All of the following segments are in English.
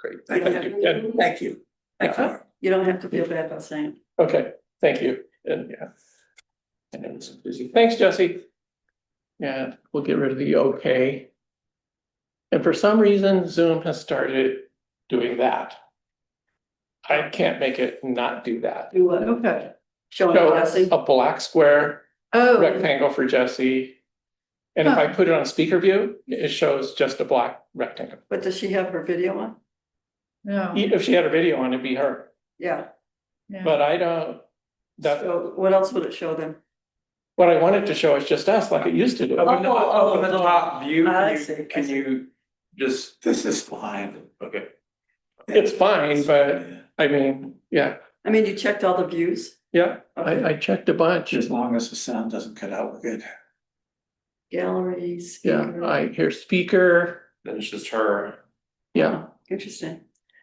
Great. Thank you. And Thank you. Yeah. You don't have to feel bad about saying. Okay, thank you. And yeah. And it's busy. Thanks, Jesse. Yeah, we'll get rid of the okay. And for some reason, Zoom has started doing that. I can't make it not do that. Do what? Okay. Showing So Jesse. a black square Oh, rectangle for Jesse. And if I put it on speaker view, it shows just a black rectangle. but does she have her video on? No. If she had a video on, it'd be her, Yeah. but I don't. That, So what else would it show them? what I wanted to show is just us like it used to do. Up in the top view, I see, I can see. you just, this is fine, okay. It's fine, but I mean, yeah, I mean, you checked all the views. yeah, Okay. I checked a bunch. As long as the sound doesn't cut out, we're good. Galleries. Yeah, I hear speaker, Then it's just her. yeah, Interesting.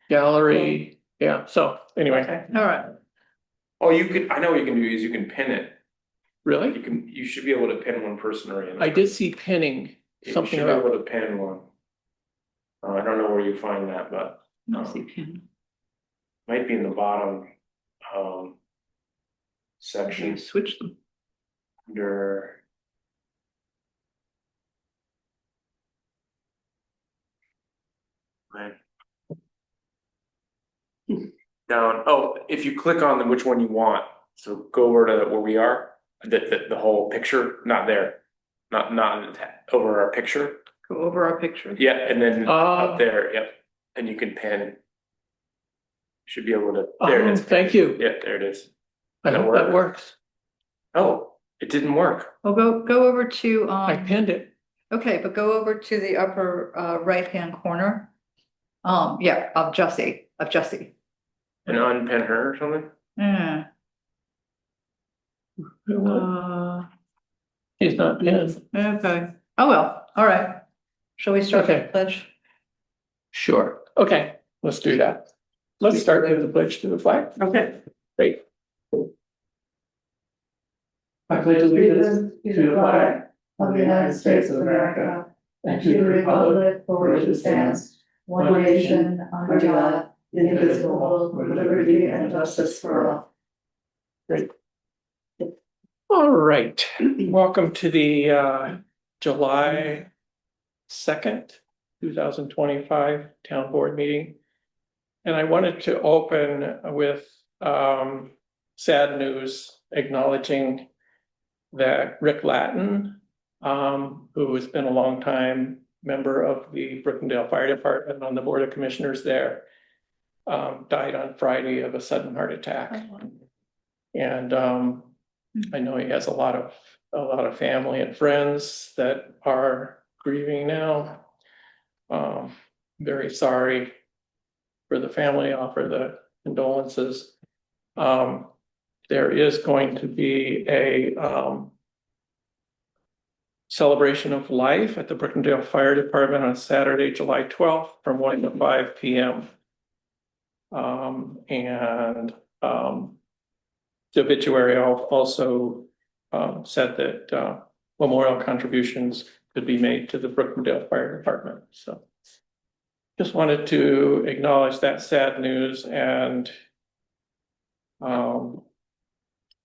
gallery, yeah, so anyway, Okay. All right. Oh, you could, I know what you can do is you can pin it. really? You should be able to pin one person or another. I did see pinning, You something should be about, able to pin one. I don't know where you find that, but might be in the bottom, section switch them. under. Right. Down, oh, if you click on which one you want, so go over to where we are, the whole picture, not there. Not in the over our picture, Go over our picture. yeah, and then Oh. up there, yep, and you can pin. Should be able to, there it Oh, is. thank you. Yeah, there it is. I hope that works. Oh, it didn't work. Well, go over to, I pinned it. okay, but go over to the upper, right-hand corner. Yeah, of Jesse. And unpin her or something? Yeah. He's not pinned. Okay. Oh, well, all right. Shall we start Okay. the pledge? Sure, okay, let's do that. Let's start with the pledge to the flag. Okay. Great. I pledge allegiance to the flag of the United States of America and to the republic for which it stands, one nation, under God, indivisible, with liberty and justice for all. Great. All right, welcome to the July 2nd, 2025 Town Board meeting. And I wanted to open with sad news, acknowledging that Rick Latin, who has been a long time member of the Brookendale Fire Department on the Board of Commissioners there, died on Friday of a sudden heart attack. And I know he has a lot of family and friends that are grieving now. Very sorry for the family, offer the condolences. There is going to be a celebration of life at the Brookendale Fire Department on Saturday, July 12th from 1 to 5 p.m. The obituary also said that memorial contributions could be made to the Brookendale Fire Department. So just wanted to acknowledge that sad news and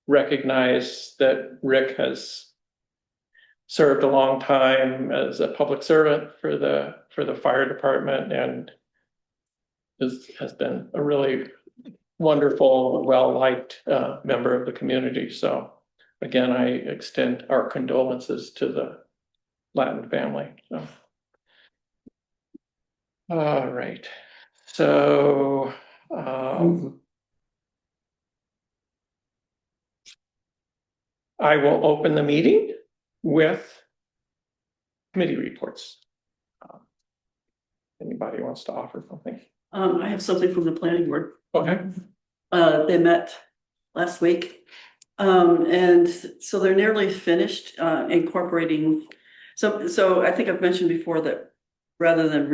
recognize that Rick has served a long time as a public servant for the fire department and has been a really wonderful, well-liked member of the community. So again, I extend our condolences to the Latin family. So. All right, so I will open the meeting with committee reports. Anybody wants to offer something? I have something from the planning board. Okay. They met last week. And so they're nearly finished incorporating. So I think I've mentioned before that rather than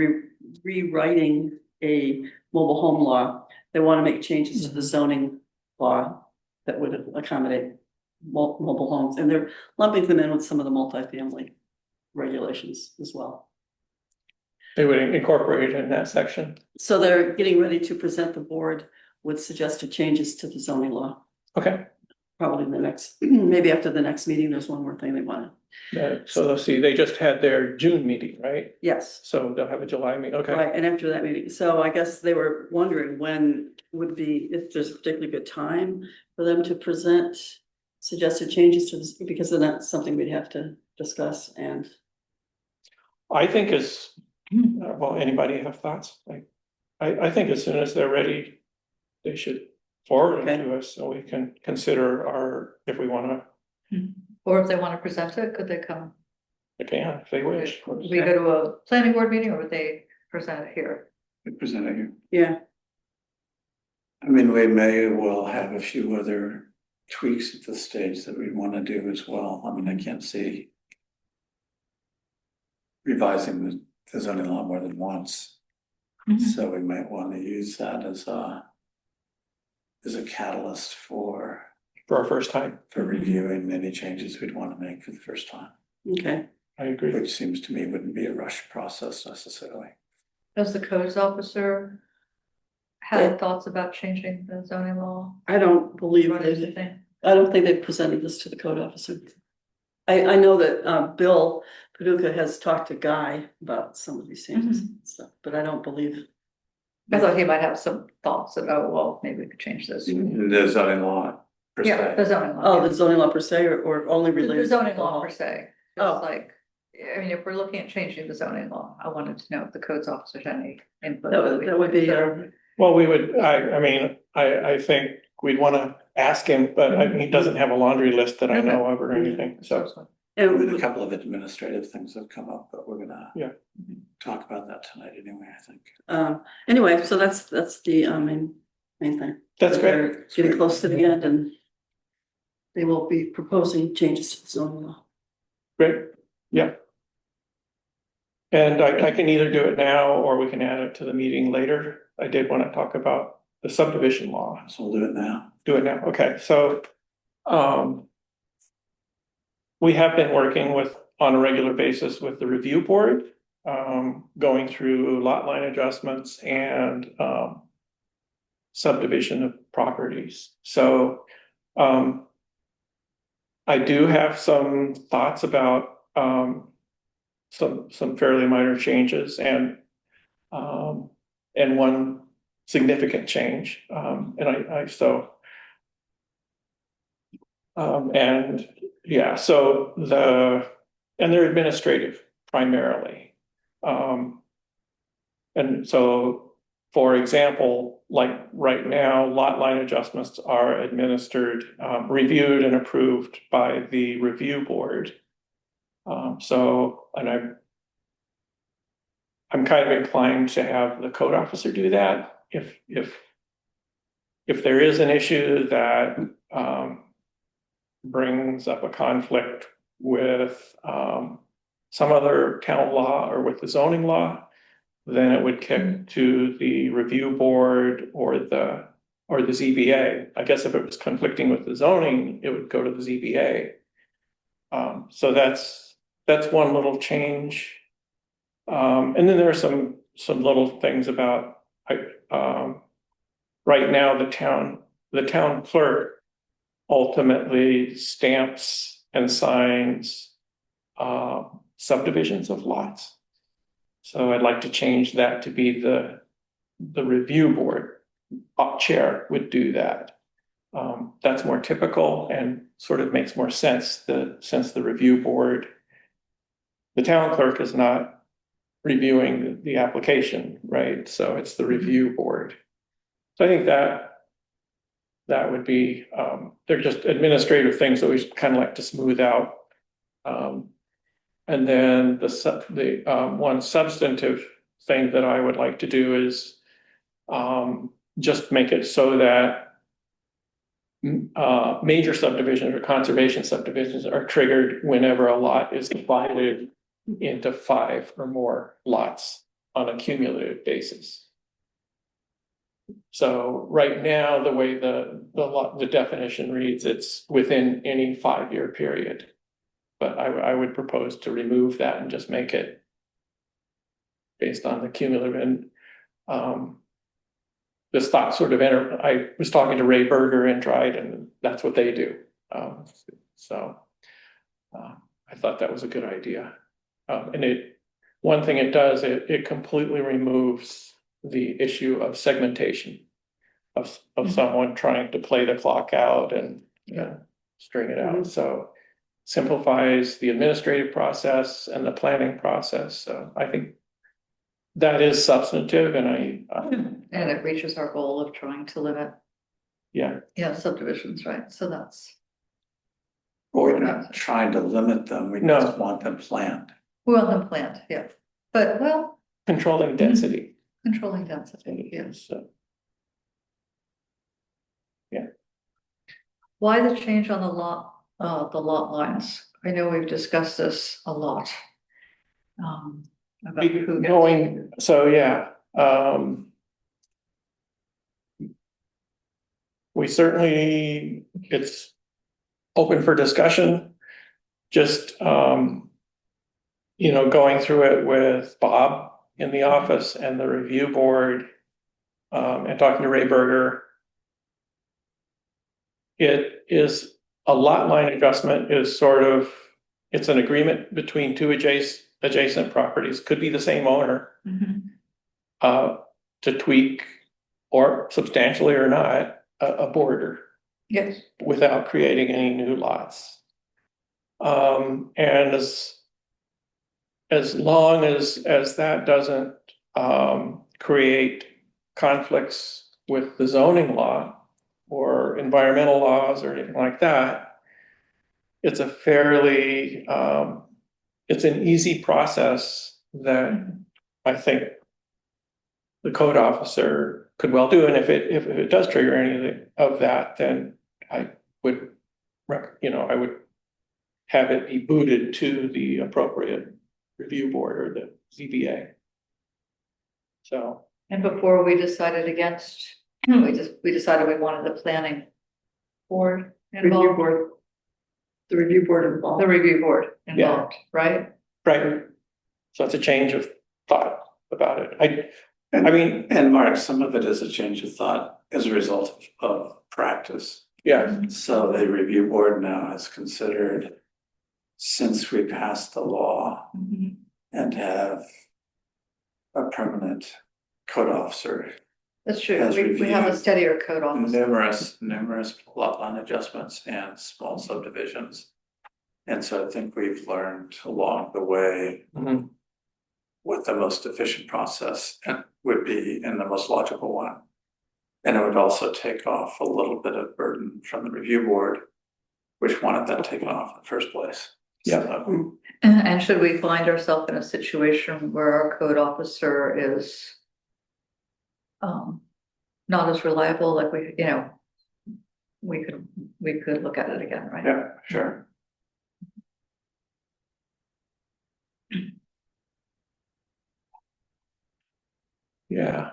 rewriting a mobile home law, they want to make changes to the zoning law that would accommodate mobile homes, and they're lumping them in with some of the multifamily regulations as well. They would incorporate it in that section. So they're getting ready to present the board with suggested changes to the zoning law. Okay, Probably in the next, maybe after the next meeting, there's one more thing they want to, so let's see, they just had their June meeting, right? yes. So they'll have a July meeting, okay. Right, and after that meeting, so I guess they were wondering when would be, if there's a particularly good time for them to present suggested changes to this, because then that's something we'd have to discuss and. I think well, anybody have thoughts? Like, I think as soon as they're ready, they should forward it Okay. to us so we can consider if we wanna, Or if they want to present it, could they come? they can, if they wish. Would we go to a planning board meeting or would they present it here? Presenting you. Yeah, I mean, we may well have a few other tweaks at this stage that we want to do as well. I mean, I can't see revising the zoning law more than once. So we might want to use that as a catalyst for For our first time, reviewing any changes we'd want to make for the first time, okay. I agree. which seems to me wouldn't be a rush process necessarily. Does the codes officer have thoughts about changing the zoning law? I don't believe What do you they, think? I don't think they've presented this to the code officer. I know that Bill Paducah has talked to Guy about some of these changes and stuff, but I don't believe. I thought he might have some thoughts about, well, maybe we could change this. The zoning law per Yeah, the se. zoning law. Oh, the zoning law per se, or only The related. the zoning law per se, Oh. just like, I mean, if we're looking at changing the zoning law, I wanted to know if the codes officer had any input. That would be, Well, we would, I mean, I think we'd wanna ask him, but I mean, he doesn't have a laundry list that I know of or anything, so. I mean, a and, couple of administrative things have come up, but we're gonna Yeah. talk about that tonight anyway, I think. anyway, so that's the main thing. That's great. They're getting close to the end and they will be proposing changes to the zoning law. Great, yeah. And I can either do it now or we can add it to the meeting later. I did want to talk about the subdivision law. So we'll do it now. Do it now, okay, so. We have been working on a regular basis with the review board, going through lot line adjustments and, subdivision of properties, so, I do have some thoughts about, some fairly minor changes and one significant change, and I so. And yeah, so and they're administrative primarily. And so, for example, like right now, lot line adjustments are administered, reviewed and approved by the review board. So, and I'm kind of inclined to have the code officer do that if there is an issue that, brings up a conflict with some other town law or with the zoning law, then it would kick to the review board or the ZBA. I guess if it was conflicting with the zoning, it would go to the ZBA. So that's one little change. And then there are some little things about right now the town clerk ultimately stamps and signs subdivisions of lots. So I'd like to change that to be the review board chair would do that. That's more typical and sort of makes more sense since the review board, the town clerk is not reviewing the application, right? So it's the review board. So I think that would be, they're just administrative things that we kind of like to smooth out. And then the one substantive thing that I would like to do is just make it so that major subdivisions or conservation subdivisions are triggered whenever a lot is divided into 5 or more lots on a cumulative basis. So right now, the way the definition reads, it's within any 5-year period. But I would propose to remove that and just make it based on the cumulative and, this thought sort of I was talking to Ray Berger in Dryden, and that's what they do. So, I thought that was a good idea. And one thing it does, it completely removes the issue of segmentation of someone trying to play the clock out and string it out. So simplifies the administrative process and the planning process. So I think that is substantive, and And it reaches our goal of trying to limit, yeah, subdivisions, right? So that's, We're not trying to limit them, we No. just want them planned. we want them planned, yeah. But, well, controlling density. controlling density, yes. So, Why the change on the lot lines? I know we've discussed this a lot. About who gets- so yeah, we certainly, it's open for discussion. Just, going through it with Bob in the office and the review board, and talking to Ray Berger. It is a lot line adjustment is sort of, it's an agreement between two adjacent properties, could be the same owner, Mhm. to tweak or substantially or not, a border Yes, without creating any new lots. And as long as that doesn't, create conflicts with the zoning law or environmental laws or anything like that, it's a fairly, it's an easy process that I think the code officer could well do. And if it does trigger anything of that, then I would, I would have it be booted to the appropriate review board or the ZBA. So, and before we decided against, we decided we wanted the planning board Review involved, board. The review board involved. the review board involved, right? right. So it's a change of thought about it. I mean, And Mark, some of it is a change of thought as a result of practice. yeah, So the review board now has considered, since we passed the law Mhm. and have a permanent code officer, That's true, Has we have a reviewed steadier code officer. numerous lot line adjustments and small subdivisions. And so I think we've learned along the way mhm, what the most efficient process would be and the most logical one. And it would also take off a little bit of burden from the review board, which wanted that taken off in the first place. Yeah. So, And should we find ourselves in a situation where our code officer is not as reliable, like we could look at it again, right? yeah, sure. yeah.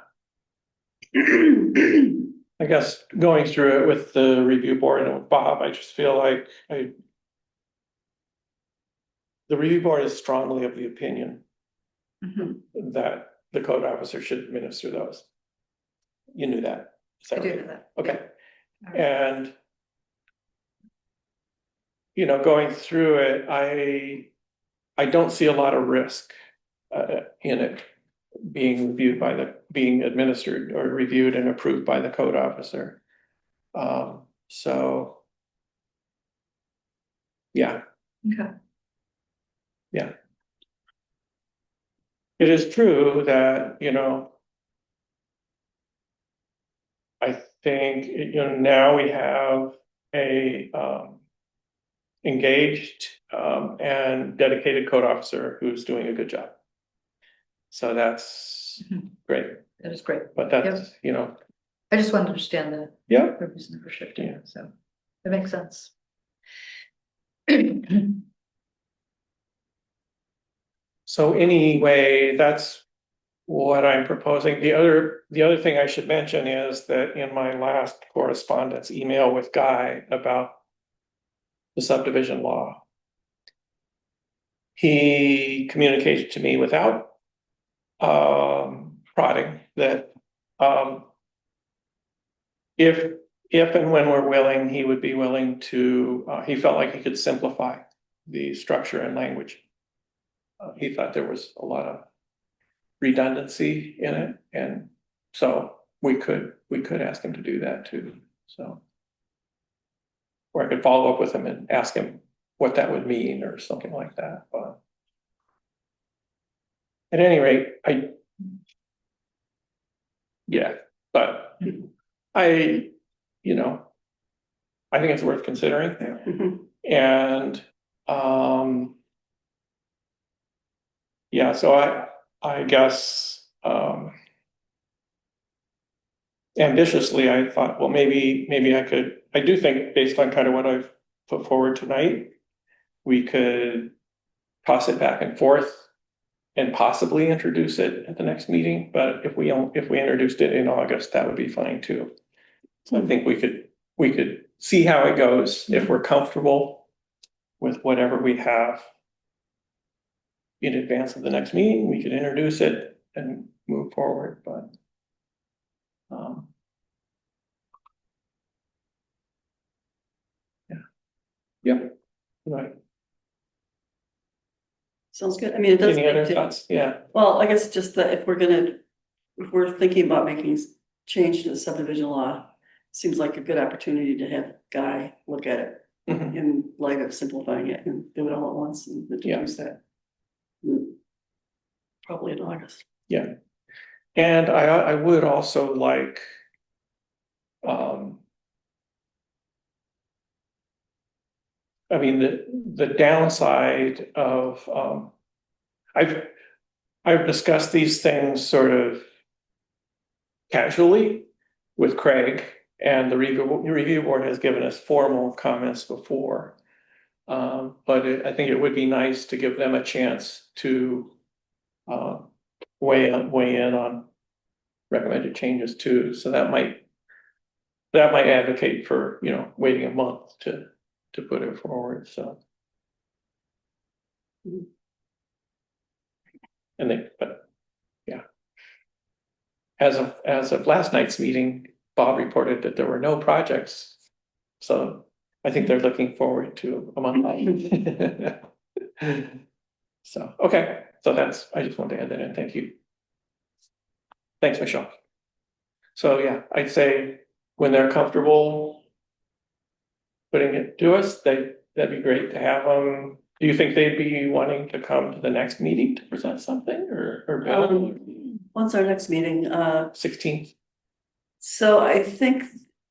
I guess going through it with the review board and with Bob, I just feel like the review board is strongly of the opinion Mhm. that the code officer should administer those. You knew that. Is I that do right? know that. Okay, All right. and going through it, I don't see a lot of risk in it being being administered or reviewed and approved by the code officer. So yeah, Okay. yeah. It is true that, I think, now we have a engaged and dedicated code officer who's doing a good job. So that's Mhm. great, That is great. but that's, I just want to understand yeah, the reason for shifting, Yeah. so it makes sense. so anyway, that's what I'm proposing. The other thing I should mention is that in my last correspondence email with Guy about the subdivision law, he communicated to me without prodding that, if and when we're willing, he would be willing to, he felt like he could simplify the structure and language. He thought there was a lot of redundancy in it, and so we could ask him to do that too, so. Or I could follow up with him and ask him what that would mean or something like that, but. At any rate, yeah, but I, you know, I think it's worth considering. Mhm. And, yeah, so I guess, ambitiously, I thought, well, maybe I do think based on kind of what I've put forward tonight, we could toss it back and forth and possibly introduce it at the next meeting, but if we introduced it in August, that would be fine too. So I think we could see how it goes. If we're comfortable with whatever we have in advance of the next meeting, we could introduce it and move forward, but. Yeah. Yep. Right. Sounds good. I mean, it does. Any other make- thoughts? Yeah. Well, I guess just that if we're thinking about making change to the subdivision law, seems like a good opportunity to have Guy look at it Mhm. in light of simplifying it and do it all at once and introduce that. Probably in August. Yeah. And I would also like, I mean, the downside of, I've discussed these things sort of casually with Craig, and the review board has given us formal comments before. But I think it would be nice to give them a chance to weigh in on recommended changes too. So that might advocate for, waiting a month to put it forward, so. But yeah. As of last night's meeting, Bob reported that there were no projects. So I think they're looking forward to a month. So, okay, so I just wanted to add that in, thank you. Thanks, Michelle. So yeah, I'd say when they're comfortable putting it to us, that'd be great to have them. Do you think they'd be wanting to come to the next meeting to present something or Bill? When's our next meeting? 16th? So I think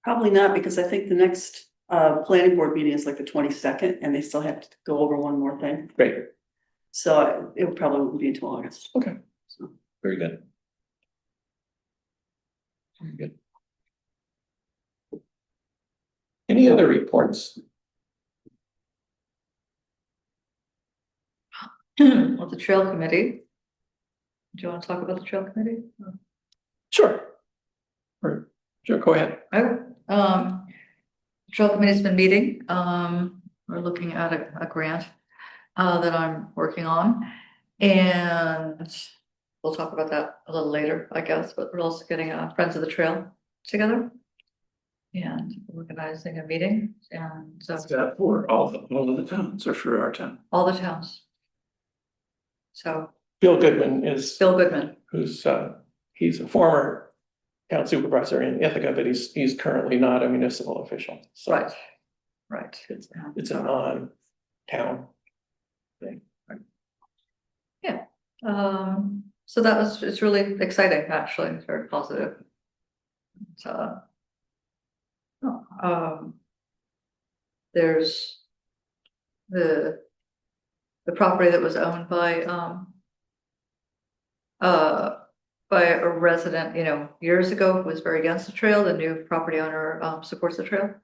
probably not, because I think the next planning board meeting is like the 22nd, and they still have to go over one more thing. Great, So it probably won't be until August. okay, So. very good. Very good. Any other reports? Well, the trail committee. Do you want to talk about the trail committee? Sure. Sure, go ahead. Trail committee's been meeting, we're looking at a grant that I'm working on. And we'll talk about that a little later, I guess, but we're also getting Friends of the Trail together. And organizing a meeting, and so Is that for all of the towns or for our town? all the towns. So Bill Goodman is, Bill Goodman, who's, he's a former town supervisor in Ithaca, but he's currently not a municipal official. So right. It's a non-town thing. So it's really exciting, actually, it's very positive. So. There's the property that was owned by a resident, years ago, who was very against the trail. The new property owner supports the trail.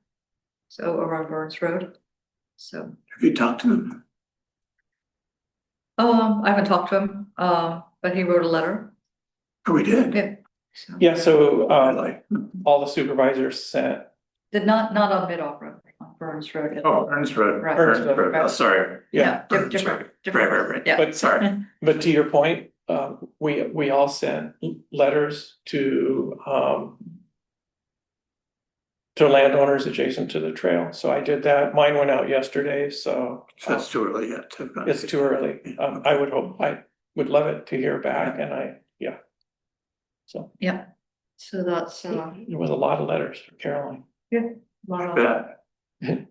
So over on Burns Road. So Have you talked to them? I haven't talked to him, but he wrote a letter. Oh, we did. Yeah. So Yeah, so Like, all the supervisors sent, not on Mid-Opera, on Burns Road. oh, Ernst Road. Right. Ernst Road. Oh, sorry. yeah, Different. Right. Yeah. but to your point, we all sent letters to landowners adjacent to the trail, so I did that. Mine went out yesterday, so So it's too early yet to. it's too early. I would love it to hear back, and yeah. So Yeah, so that's, there was a lot of letters from Caroline. lot of- Bet.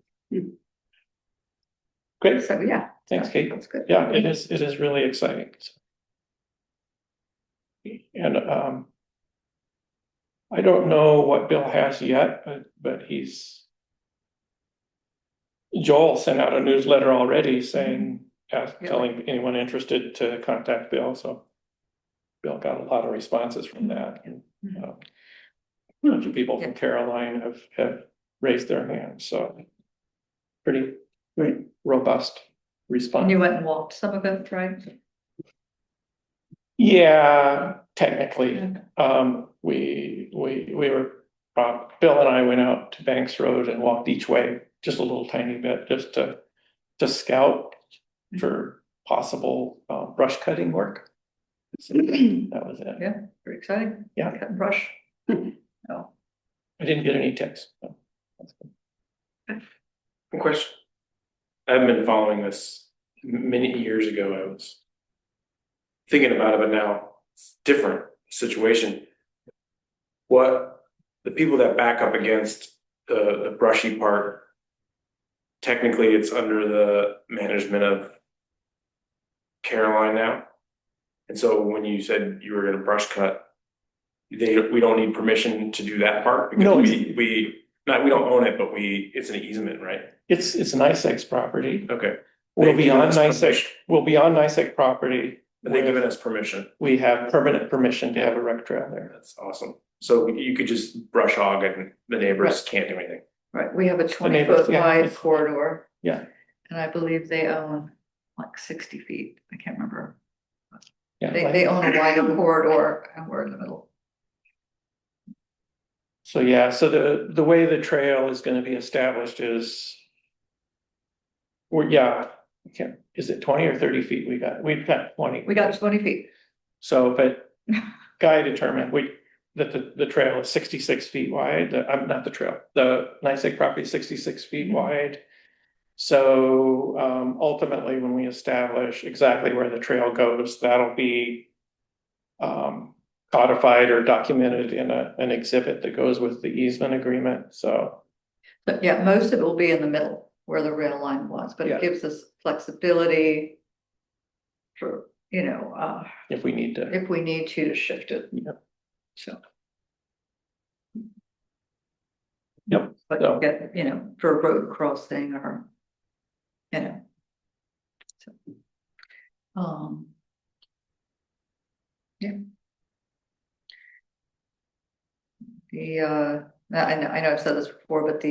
Great, so, yeah. thanks, Kate. That's good. Yeah, it is really exciting. And I don't know what Bill has yet, but Joel sent out a newsletter already saying, telling anyone interested to contact Bill, so Bill got a lot of responses from that, and a bunch of people from Caroline have raised their hands, so pretty robust And response. you went and walked some of it, right? Yeah, technically, Okay. we were, Bill and I went out to Banks Road and walked each way, just a little tiny bit, just to scout for possible brush cutting work. So that was it. Yeah, pretty exciting. Yeah. Cut and brush. Oh, I didn't get any ticks. So that's good. One question. I've been following this many years ago. I was thinking about it, but now it's a different situation. What the people that back up against the brushy part, technically it's under the management of Caroline now. And so when you said you were gonna brush cut, we don't need permission to do that part because No, we don't own it, but it's an easement, right? It's NICEAG's property. Okay. We'll be They've given on us NICEAG, permission. we'll be on NICEAG property. But they've given us permission. We have permanent permission to have a rec trail there. That's awesome. So you could just brush hog and the neighbors can't do anything. right, we have a 20 neighbors, foot yeah. wide corridor. Yeah. And I believe they own like 60 feet, I can't remember. Yeah, They own a wider corridor and we're in the middle. So yeah, so the way the trail is gonna be established is. Is it 20 or 30 feet? We've got 20. We got 20 feet. So, but Guy determined that the trail is 66 feet wide, not the trail, the NICEAG property is 66 feet wide. So ultimately, when we establish exactly where the trail goes, that'll be codified or documented in an exhibit that goes with the easement agreement, so. But yeah, most of it will be in the middle where the rail line was, but Yeah. it gives us flexibility for, If we need to, if we need to shift it. Yep. So. Yep. But So- get, for a road crossing or, So. Yeah. I know I've said this before, but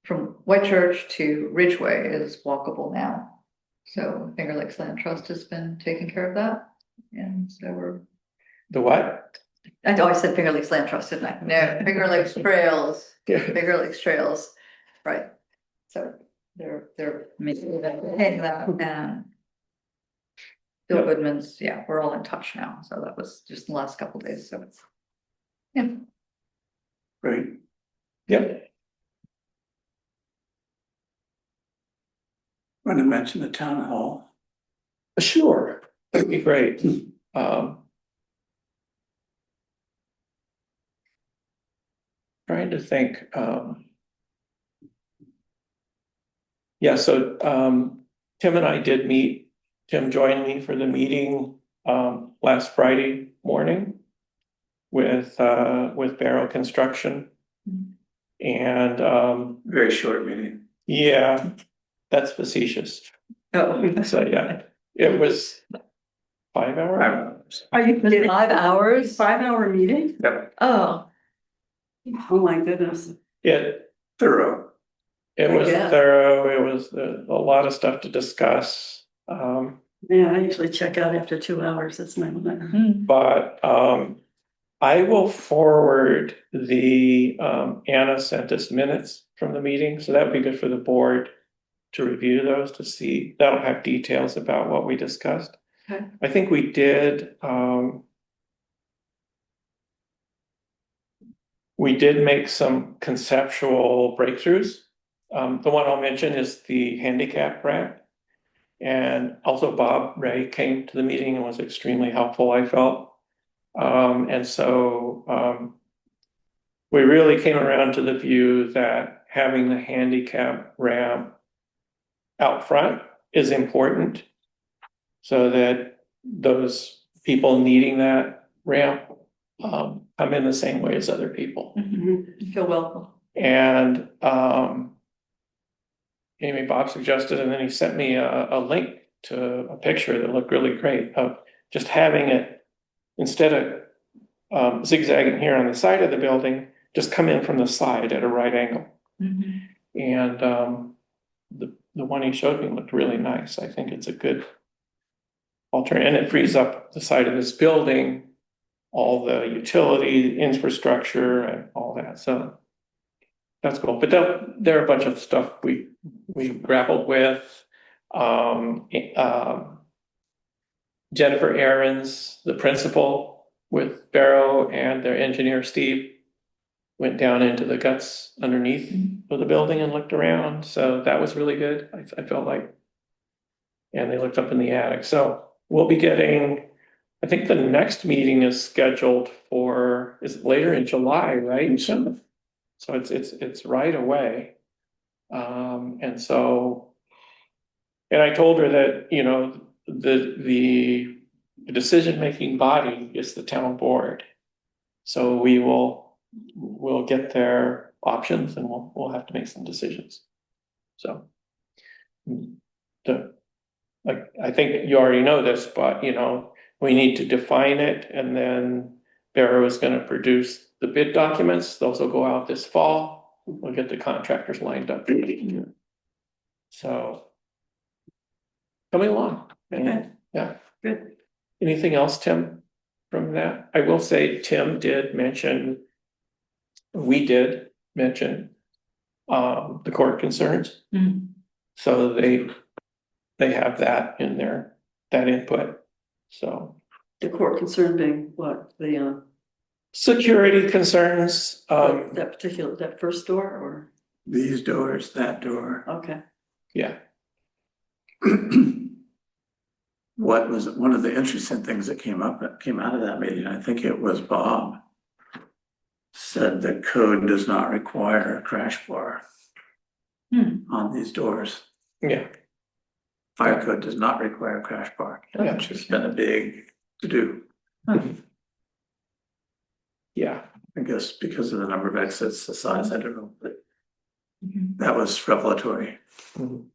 from White Church to Ridgeway is walkable now. So Finger Lakes Land Trust has been taking care of that. And so we're, the what? I know I said Finger Lakes Land Trust, didn't I? No, Finger Lakes Trails, Finger Lakes Trails, right? So they're making that, paying that, and Bill Yep. Goodman's, yeah, we're all in touch now. So that was just the last couple of days, so it's, yeah. Great. Yep. Want to mention the town hall? Sure, that'd be great. Trying to think, yeah, so Tim and I did meet. Tim joined me for the meeting last Friday morning with Barrow Construction. And Very short meeting. yeah, that's facetious. Oh, So yeah, it was 5 hours. Are you kidding? 5 hours? 5 hour meeting? Yep, Oh, Oh, my goodness. thorough. It was guess. thorough, it was a lot of stuff to discuss. Yeah, I usually check out after 2 hours. That's my limit. But I will forward the Anna sent us minutes from the meeting, so that would be good for the board to review those to see. That'll have details about what we discussed. Okay. I think we did, we did make some conceptual breakthroughs. The one I'll mention is the handicap ramp. And also Bob Ray came to the meeting and was extremely helpful, I felt. And so, we really came around to the view that having the handicap ramp out front is important. So that those people needing that ramp, come in the same way as other people. Mhm. Feel welcome. And, anyway, Bob suggested, and then he sent me a link to a picture that looked really great of just having it instead of zigzagging here on the side of the building, just come in from the side at a right angle. Mhm. And the one he showed me looked really nice. I think it's a good alternative, and it frees up the side of this building, all the utility infrastructure and all that. So that's cool. But there are a bunch of stuff we grappled with. Jennifer Aarons, the principal with Barrow, and their engineer Steve went down into the guts underneath of the building and looked around. So that was really good. I felt like, and they looked up in the attic. So we'll be getting, I think the next meeting is scheduled for, is it later in July, right? So it's right away. And so, and I told her that, you know, the decision-making body is the town board. So we'll get their options and we'll have to make some decisions. So I think you already know this, but you know, we need to define it, and then Barrow is gonna produce the bid documents. Those will go out this fall. We'll get the contractors lined up. So coming along. Okay. Yeah. Good. Anything else, Tim, from that? I will say Tim did mention, we did mention the court concerns. Mhm. So they have that in there, that input. So The court concern being what, security concerns, that particular, that first door or, These doors, that door. okay. yeah. What was one of the interesting things that came out of that meeting, I think it was Bob, said the code does not require a crash bar on these doors. Yeah. Fire code does not require a crash bar, Yeah. which has been a big to-do, Yeah. I guess, because of the number of exits, the size, I don't know, but Mhm. that was revelatory. Mhm.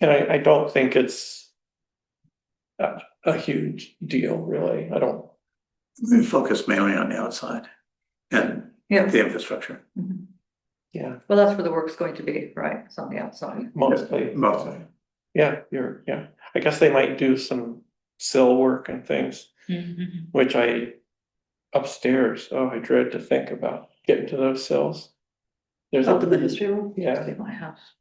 And I don't think it's a huge deal, really. I don't. We focus mainly on the outside and Yeah. the infrastructure. Mhm. Yeah, Well, that's where the work's going to be, right? It's on the outside. mostly. Mostly. Yeah, yeah. I guess they might do some sill work and things, Mhm. which upstairs, oh, I dread to think about getting to those sills. There's Up in the history room? Yeah. Be my house.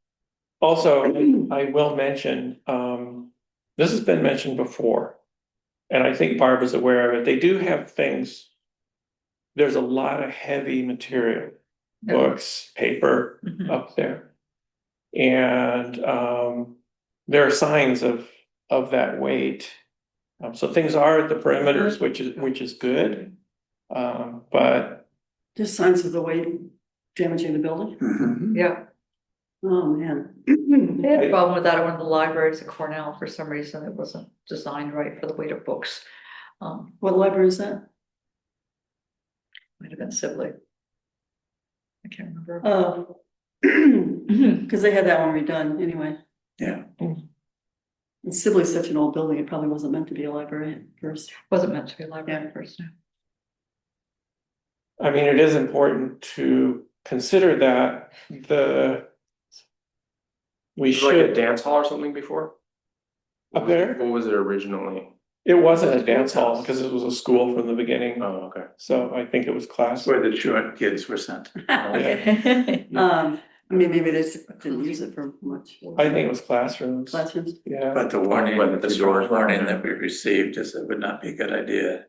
Also, I will mention, this has been mentioned before, and I think Barb is aware of it. They do have things. There's a lot of heavy material, Yeah. books, paper Mhm. up there. And there are signs of that weight. So things are at the perimeters, which is good. But Just signs of the weight damaging the building? Mhm. Yeah, Oh, man. they had a problem with that at one of the libraries at Cornell. For some reason, it wasn't designed right for the weight of books. What library is that? Might have been Sibley. I can't remember. Oh. Mhm. Cause they had that one redone anyway. Yeah. And Sibley's such an old building, it probably wasn't meant to be a library at first. Wasn't meant to be a library first. No. I mean, it is important to consider that we Was it like a should, dance hall or something before? Up there? What was it originally? it wasn't a dance hall because it was a school from the beginning. Oh, okay. So I think it was class. That's where the truant kids were sent. Um, I mean, maybe they just didn't use it for much. I think it was classrooms, Classrooms. yeah. But the warning, the door warning that we received is it would not be a good idea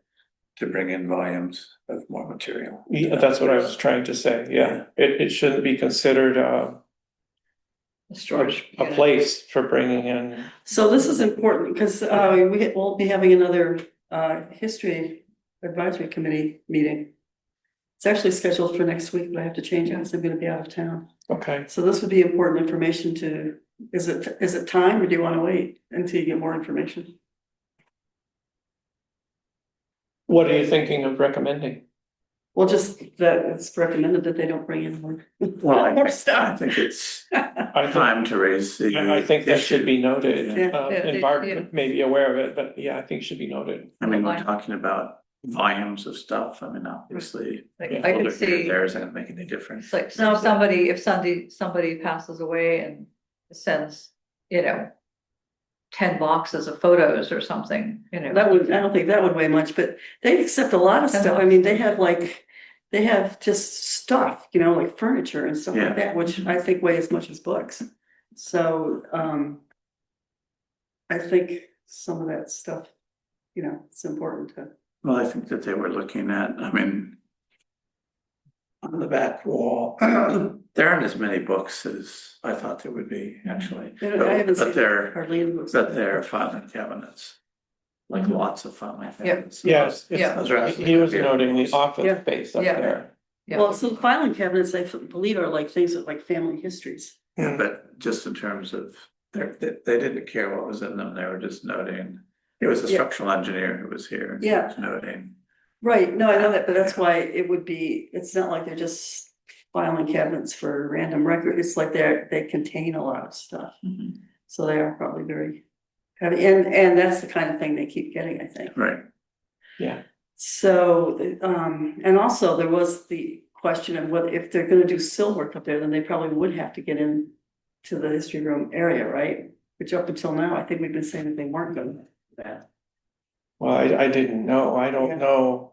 to bring in volumes of more material. Yeah, that's what I was trying to say, yeah. It shouldn't be considered The storage. a unit. place for bringing in, So this is important because we'll be having another history advisory committee meeting. It's actually scheduled for next week, but I have to change it because I'm gonna be out of town. okay. So this would be important information to, is it time or do you want to wait until you get more information? What are you thinking of recommending? Well, just that it's recommended that they don't bring in more. Well, More I stuff. think it's I think, time to raise the. I think that should be noted, Yeah. Yeah, and yeah. Barb may be aware of it, but yeah, I think it should be noted. I mean, we're talking about volumes of stuff. I mean, obviously. Like, Yeah. I older could see, There isn't gonna make any difference. it's like, No, but- if somebody passes away and sends, 10 boxes of photos or something, I don't think that would weigh much, but they accept a lot of stuff. I mean, they have just stuff, like furniture and stuff Yeah. like that, which I think weigh as much as books. So, I think some of that stuff, it's important to. Well, I think that they were looking at, I mean. On the back wall, there aren't as many books as I thought there would be, actually. I haven't seen But they're, hardly any books. but they're filing cabinets. Like lots of filing cabinets. Yes, Yeah. Those are he was absolutely noting the beautiful. office Yeah. space up Yeah. there. Yeah. Well, so the filing cabinets, I believe are like things that like family histories. Yeah, but just in terms of, they didn't care what was in them, they were just noting. It was a Yeah. structural engineer who was here. and he Yeah. was Noting. Right, no, I know that, but that's why it would be, it's not like they're just filing cabinets for random record, it's like they contain a lot of stuff. Mhm. So they are probably very heavy, and that's the kind of thing they keep getting, I think. Right, Yeah, So, and also there was the question of what, if they're gonna do sill work up there, then they probably would have to get in to the history room area, right? Which up until now, I think we've been saying that they weren't gonna do that. well, I didn't know, I Yeah. don't know,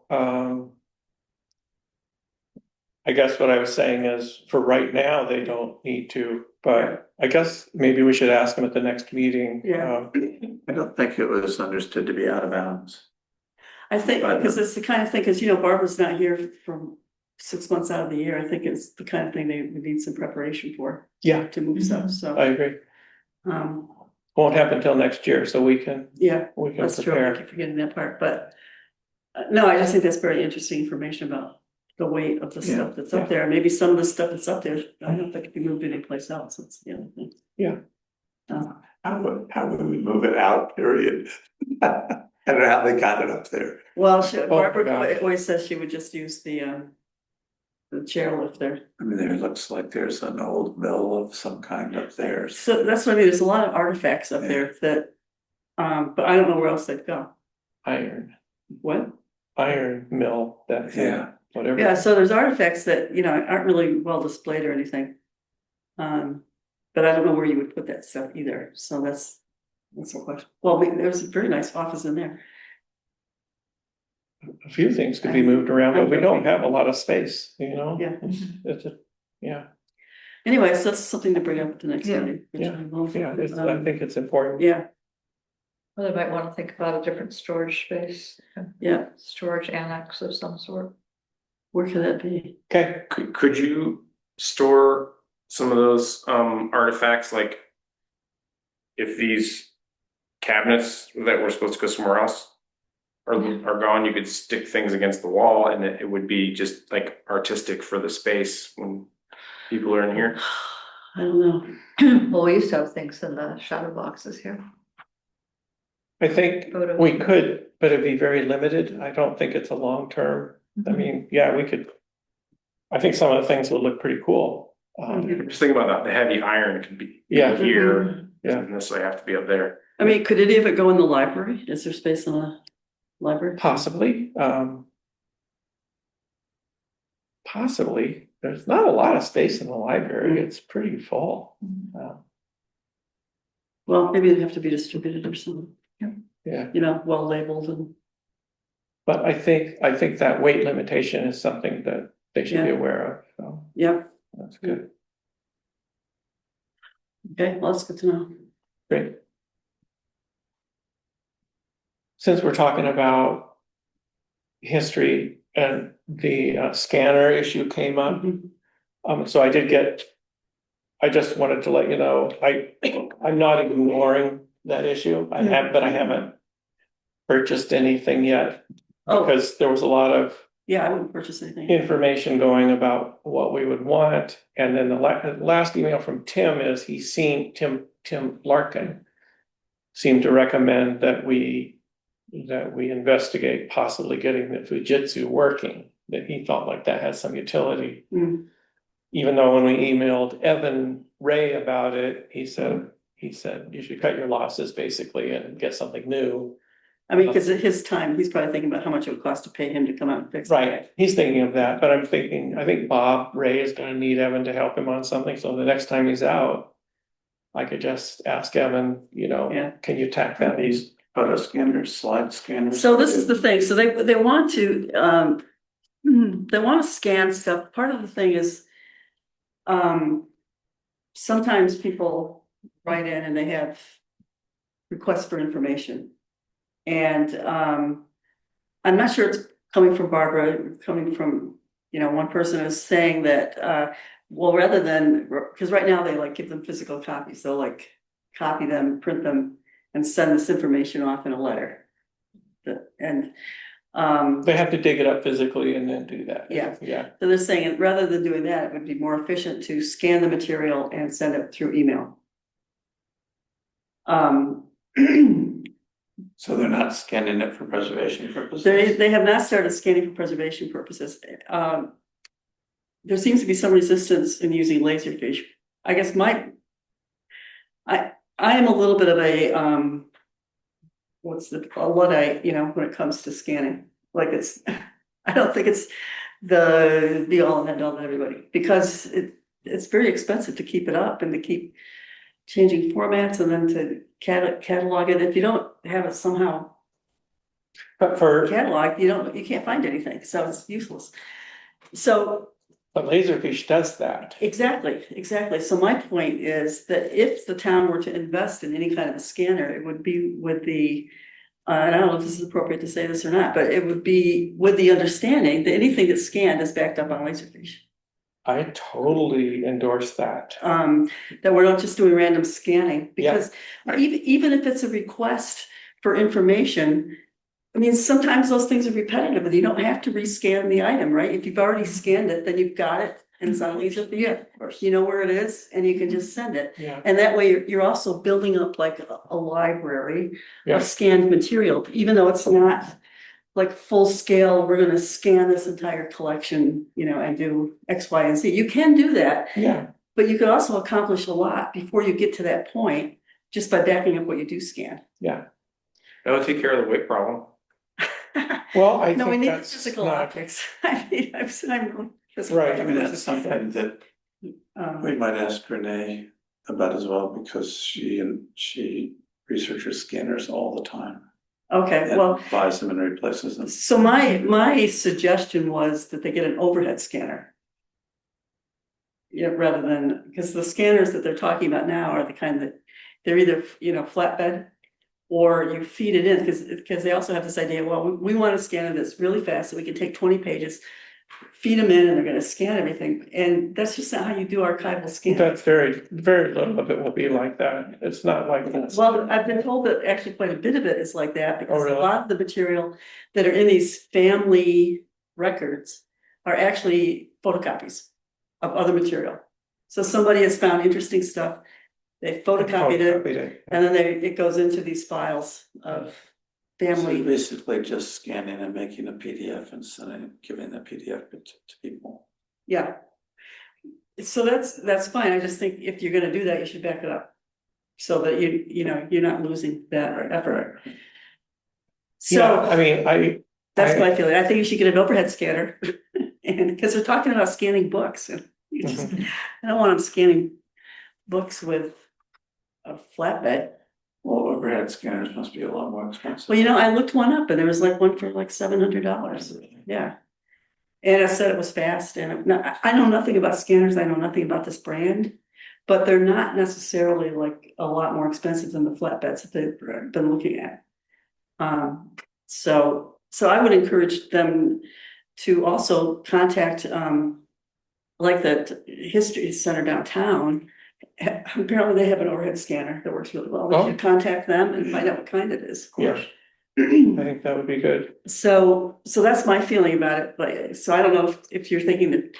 I guess what I was saying is, for right now, they don't need to, but I guess maybe we should ask them at the next meeting. Yeah. I don't think it was understood to be out of bounds. I think, But- because it's the kind of thing, because Barbara's not here from 6 months out of the year, I think it's the kind of thing they would need some preparation for, Yeah, to move stuff, so. I agree, Um, won't happen till next year, so we can yeah, prepare. that's true, I keep forgetting that part, but. No, I just think that's very interesting information about the weight of the Yeah, stuff that's yeah. up there, and maybe some of the stuff that's up there, I don't think it can be moved anyplace else, that's the other thing. Yeah. How would we move it out, period? I don't know how they got it up there. Well, my Barbara gosh. always says she would just use the chairlift there. I mean, there looks like there's an old mill of some kind up there. So that's what I mean, there's a lot of artifacts up Yeah. there that, but I don't know where else they'd go. Iron mill, that, Yeah. whatever. Yeah, so there's artifacts that, aren't really well displayed or anything. But I don't know where you would put that stuff either, so that's the question. Well, there's a very nice office in there. A few things could be moved around, but we don't have a lot of space, Yeah. It's yeah, Anyways, that's something to bring up at the next Yeah. meeting. which Yeah. I will. I think it's important. Yeah, Well, they might want to think about a different storage space, yeah, storage annex of some sort. where could that be? Okay, Could you store some of those artifacts, like if these cabinets that were supposed to go somewhere else are gone, you could stick things against the wall and it would be just like artistic for the space when people are in here? I don't know. Well, we used to have things in the shadow boxes here. I think Photos. we could, but it'd be very limited. I don't think it's a long term. I mean, yeah, we could. I think some of the things would look pretty cool. Just think about that, the heavy iron could be Yeah. here, Yeah. doesn't necessarily have to be up there. I mean, could any of it go in the library? Is there space in the library? Possibly, possibly. There's not a lot of space in the library. It's pretty full. Well, maybe it'd have to be distributed or something, Yeah, well labeled and, but I think that weight limitation is something that they should be Yeah. aware of, so yeah. that's good. Okay, well, that's good to know. Great. Since we're talking about history and the scanner issue came up, Mhm. so I just wanted to let you know, I'm not ignoring that issue. I haven't purchased anything yet. Oh. Because there was a lot of Yeah, I wouldn't purchase anything. information going about what we would want. And then the last email from Tim is Tim Larkin seemed to recommend that we investigate possibly getting the Fujitsu working, that he felt like that has some utility. Mm. Even though when we emailed Evan Ray about it, he said you should cut your losses basically and get something new. I mean, because at his time, he's probably thinking about how much it would cost to pay him to come out and fix it. Right, he's thinking of that, but I think Bob Ray is gonna need Evan to help him on something, so the next time he's out. I could just ask Evan, Yeah. can you tack that? These photo scanners, slide scanners. So this is the thing, so they want to, they want to scan stuff, part of the thing is. Sometimes people write in and they have requests for information. And I'm not sure it's coming from Barbara, coming from, one person is saying that, well, rather than, because right now they like give them physical copies, they'll like copy them, print them, and send this information off in a letter. And They have to dig it up physically and then do that. Yeah. Yeah, so they're saying rather than doing that, it would be more efficient to scan the material and send it through email. So they're not scanning it for preservation purposes? They have not started scanning for preservation purposes. There seems to be some resistance in using Laserfish. I guess I am a little bit of a Luddite, when it comes to scanning. Like I don't think it's the be all and end all to everybody, because it's very expensive to keep it up and to keep changing formats and then to catalog it. If you don't have it somehow but cataloged, you can't find anything, so it's useless. So but Laserfish does that. exactly. So my point is that if the town were to invest in any kind of a scanner, it would be with the, and I don't know if this is appropriate to say this or not, but it would be with the understanding that anything that's scanned is backed up on Laserfish. I totally endorse that. That we're not just doing random scanning, because even if it's a request for information, I mean, sometimes those things are repetitive and you don't have to rescan the item, right? If you've already scanned it, then you've got it and it's on Laserfish. You know where it is and you can just send it. Yeah, And that way you're also building up like a library Yeah. of scanned material, even though it's not like full scale, we're gonna scan this entire collection, and do X, Y, and Z. You can do that, yeah, but you can also accomplish a lot before you get to that point, just by backing up what you do scan. yeah. That would take care of the weight problem. Well, I No, we think need that's physical not optics. I mean, I'm physical right. I mean, optics. that's something that we might ask Renee about as well, because she researches scanners all the time. Okay, And well, buys them and replaces them. so my suggestion was that they get an overhead scanner. Yeah, rather than, because the scanners that they're talking about now are the kind that they're either, flatbed, or you feed it in, because they also have this idea, well, we want to scan this really fast so we can take 20 pages, feed them in, and they're going to scan everything. And that's just not how you do archival scanning. That's very little of it will be like that. It's not like this. Well, I've been told that actually quite a bit of it is like that, because really? a lot of the material that are in these family records are actually photocopies of other material. So somebody has found interesting stuff, they photocopied it, and then it goes into these files of So family. basically just scanning and making a PDF and giving the PDF to people. Yeah. So that's fine. I just think if you're gonna do that, you should back it up. So that you're not losing that effort. Yeah, So I mean, that's my feeling. I think you should get an overhead scanner. And because they're talking about scanning books, and I don't want them scanning books with a flatbed. Well, overhead scanners must be a lot more expensive. Well, I looked one up and there was like one for like $700. Yeah. And I said it was fast, and I know nothing about scanners. I know nothing about this brand, but they're not necessarily like a lot more expensive than the flatbeds that they've been looking at. So I would encourage them to also contact, like the History Center downtown. Apparently they have an overhead scanner that works really well. We should contact them and find out what kind it is. Yeah, I think that would be good. So that's my feeling about it, but, so I don't know if you're thinking that,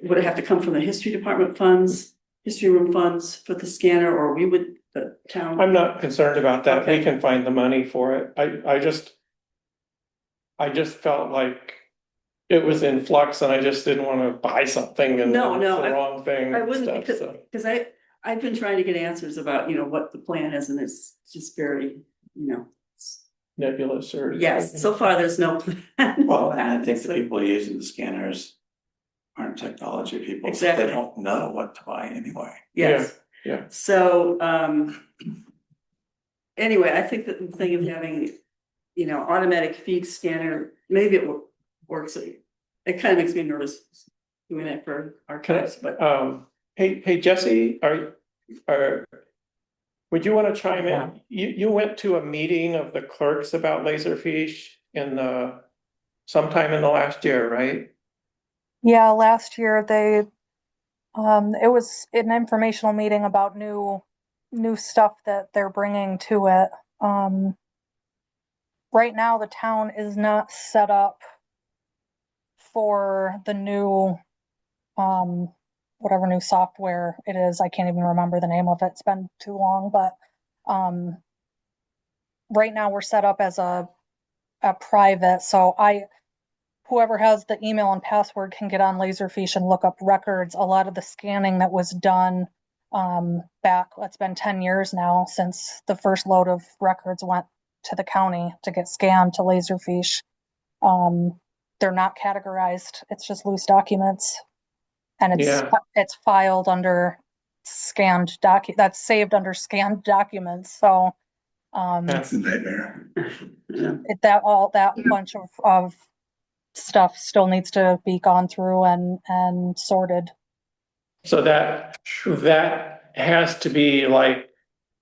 would it have to come from the history department funds, history room funds for the scanner, or we would, the town? I'm not concerned about that. We Okay. can find the money for it. I just felt like it was in flux and I just didn't want to buy something and No, it's no, the wrong thing I and wouldn't, stuff, so. because I've been trying to get answers about, what the plan is, and it's just very, Nebulous or. yes, so far there's no plan. Well, and I think the people using the scanners aren't technology people, so Exactly. they don't know what to buy anyway. Yes. Yeah. So, anyway, I think that the thing of having, automatic feed scanner, maybe it works. It kind of makes me nervous doing that for archives, but Hey Jesse, would you want to chime in? You went to a meeting of the clerks about Laserfish sometime in the last year, right? Yeah, last year it was an informational meeting about new stuff that they're bringing to it. Right now the town is not set up for the new, whatever new software it is. I can't even remember the name of it. It's been too long, but, right now we're set up as a private, so whoever has the email and password can get on Laserfish and look up records. A lot of the scanning that was done back, it's been 10 years now since the first load of records went to the county to get scanned to Laserfish. They're not categorized. It's just loose documents. And it's filed under scanned that's saved under scanned documents. So That's a nightmare. that bunch of stuff still needs to be gone through and sorted. So that has to be like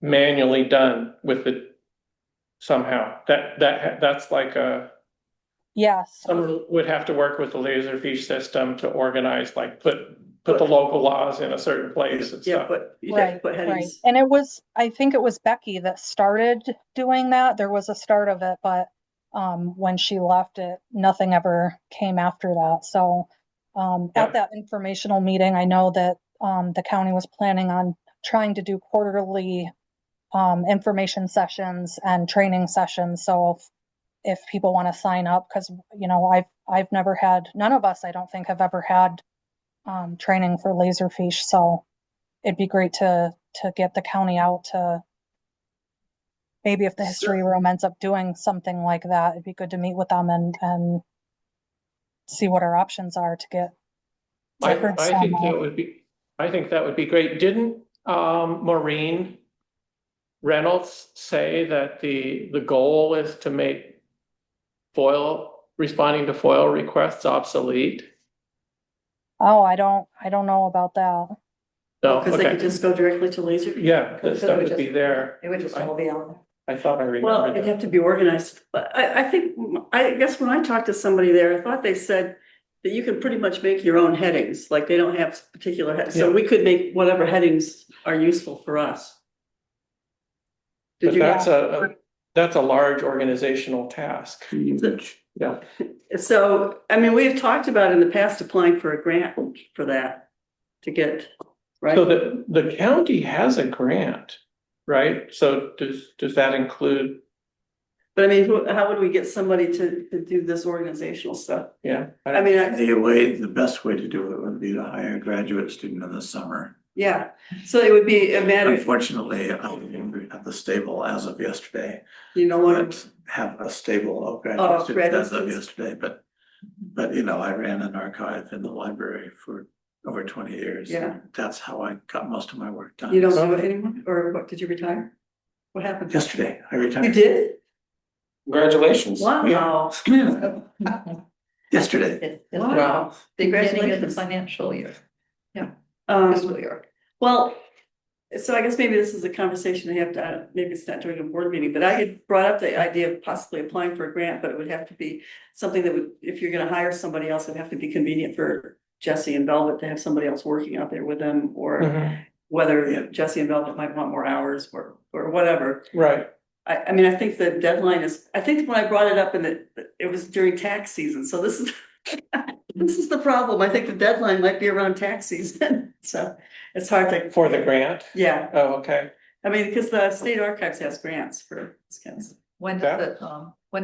manually done with it somehow. That's like Yes. someone would have to work with the Laserfish system to organize, like put the local laws in a certain place and yeah, stuff. but you have to put headings. And I think it was Becky that started doing that. There was a start of it, but when she left nothing ever came after that. So at that informational meeting, I know that the county was planning on trying to do quarterly information sessions and training sessions. So if people want to sign up, because I've never had, none of us I don't think have ever had training for Laserfish. So it'd be great to get the county out to, maybe if the history room ends up doing something like that, it'd be good to meet with them and see what our options are to get records. I think that would be great. Didn't Maureen Reynolds say that the goal is to make responding to FOIL requests obsolete? Oh, I don't know about that. No, Because they could okay. just go directly to Laser. Yeah, that stuff would be there. It would just all be on I thought I Well, remembered it'd that. have to be organized, but I guess when I talked to somebody there, I thought they said that you can pretty much make your own headings, like they don't have particular headings, so Yeah. we could make whatever headings are useful for us. But Did you? that's a large organizational task. Yeah. So, I mean, we've talked about in the past applying for a grant for that to get, right? So the county has a grant, right? So does that include, But I mean, how would we get somebody to do this organizational stuff? yeah? I mean, The best way to do it would be to hire a graduate student in the summer. yeah, so it would be a matter of, Unfortunately, I'm at the stable as of yesterday, what, but have a stable of Oh, graduate students as of graduate yesterday, but I ran an archive in the library for over 20 years. Yeah. That's how I got most of my work done. you don't do it anymore, or what, did you retire? What happened? Yesterday, I retired. You did? Congratulations. Wow. Yesterday. Wow. Beginning of the Congratulations. financial year, Um, fiscal year. well, So I guess maybe this is a conversation I have to, maybe it's not during a board meeting, but I had brought up the idea of possibly applying for a grant, but it would have to be something that would, if you're gonna hire somebody else, it'd have to be convenient for Jesse and Velvet to have somebody else working out there with them, or Mhm. whether Jesse and Velvet might want more hours or whatever. Right, I mean, I think the deadline is, I think when I brought it up and it was during tax season, so this is this is the problem. I think the deadline might be around tax season, so it's hard to, for the grant, yeah. oh, okay, I mean, because the state archives has grants for this kind of stuff. When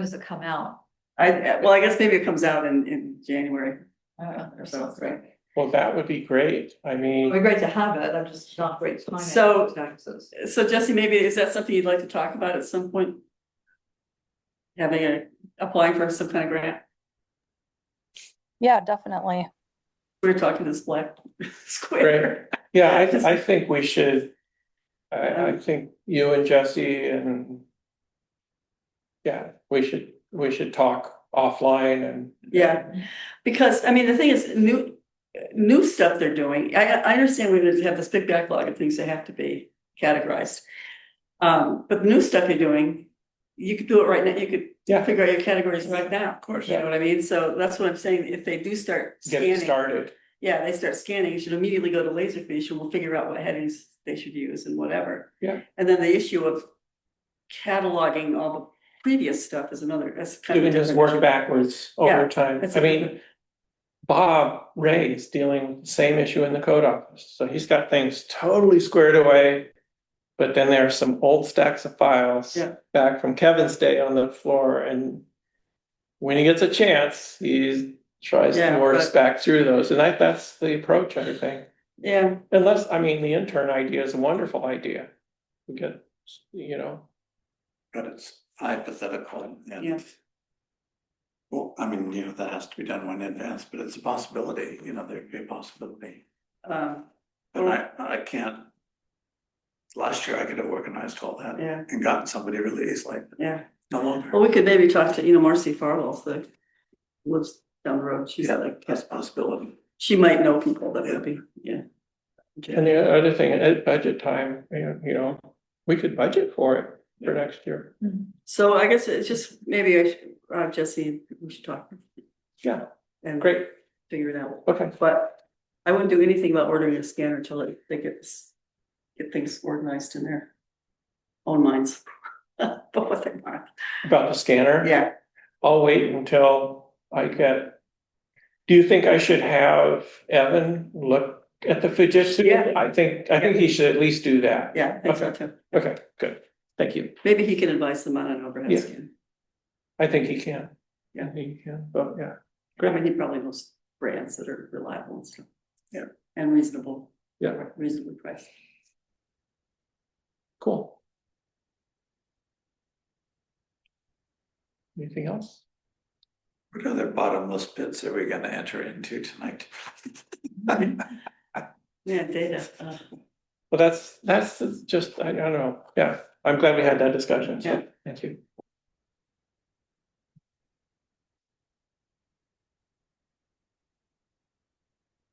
does it come out? Well, I guess maybe it comes out in January or So, something. well, that would be great, I It'd mean. be great to have it, I'm just not great timing. So- Taxes. So Jesse, maybe is that something you'd like to talk about at some point? Applying for some kind of grant? Yeah, definitely. We were talking this black square. Yeah, I think we should, I think you and Jesse and. Yeah, we should talk offline and. Yeah, because I mean, the thing is, new stuff they're doing, I understand we have this big backlog of things that have to be categorized. But the new stuff you're doing, you could do it right now, you could Yeah. figure out your categories right now. Of course. You know what I mean? So that's what I'm saying, if they do start Get it scanning, started, yeah, they start scanning, you should immediately go to Laserfish and we'll figure out what headings they should use and whatever. Yeah. And then the issue of cataloging all the previous stuff is that's kind you of. can a just different work issue. backwards Yeah, over time, that's I a mean. different- Bob Ray is dealing with the same issue in the code office, so he's got things totally squared away. But then there are some old stacks of files. Yeah. Back from Kevin's day on the floor, and when he gets a chance, he tries Yeah, to work but- back through those, and that's the approach, I think. Yeah, Unless, I mean, the intern idea is a wonderful idea. We get, you know, But it's hypothetical Yeah. and. Well, I mean, that has to be done in advance, but it's a possibility, there could be a possibility. um, And I can't. Last year I could have organized all that yeah, and gotten somebody really easily, yeah. no longer. Well, we could maybe talk to, Marcy Farwell, the lives down the road. She's Yeah, like, that's a possibility. she might know people that would be, yeah. and the other thing, at budget time, we could budget for it for next year. So I guess it's just, maybe I should, Jesse, we should talk. Yeah, And great, figure it out. okay, But I wouldn't do anything about ordering a scanner until they get things organized in their own minds. But what they want. about the scanner. Yeah, I'll wait until I get. Do you think I should have Evan look at the Fujitsu? Yeah. I think he should at least do that. yeah, I think so Okay. too. Okay, good, thank you. Maybe he can advise them on an overhead Yeah. scan. I think he can. Yeah. He can, but yeah, I great, mean, he probably knows brands that are reliable and stuff. Yeah. And reasonable. Yeah. Reasonably priced. cool. Anything else? What other bottomless pits are we gonna enter into tonight? Yeah, data. Well, that's just, I don't know, yeah, I'm glad we had that discussion, Yeah. so, thank you.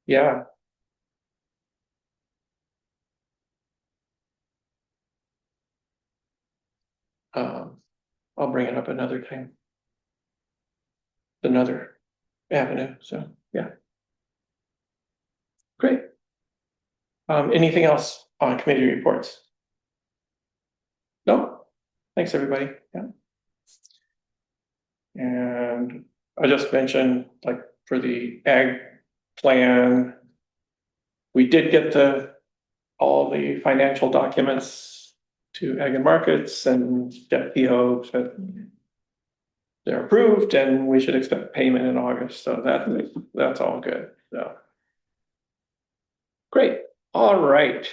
Yeah. I'll bring it up another time. Another avenue, so, yeah. Great. Anything else on committee reports? No? Thanks, everybody, yeah. And I just mentioned, like, for the ag plan. We did get all the financial documents to Ag and Markets and Jeff PO said they're approved and we should expect payment in August, so that's all good, so. Great, all right.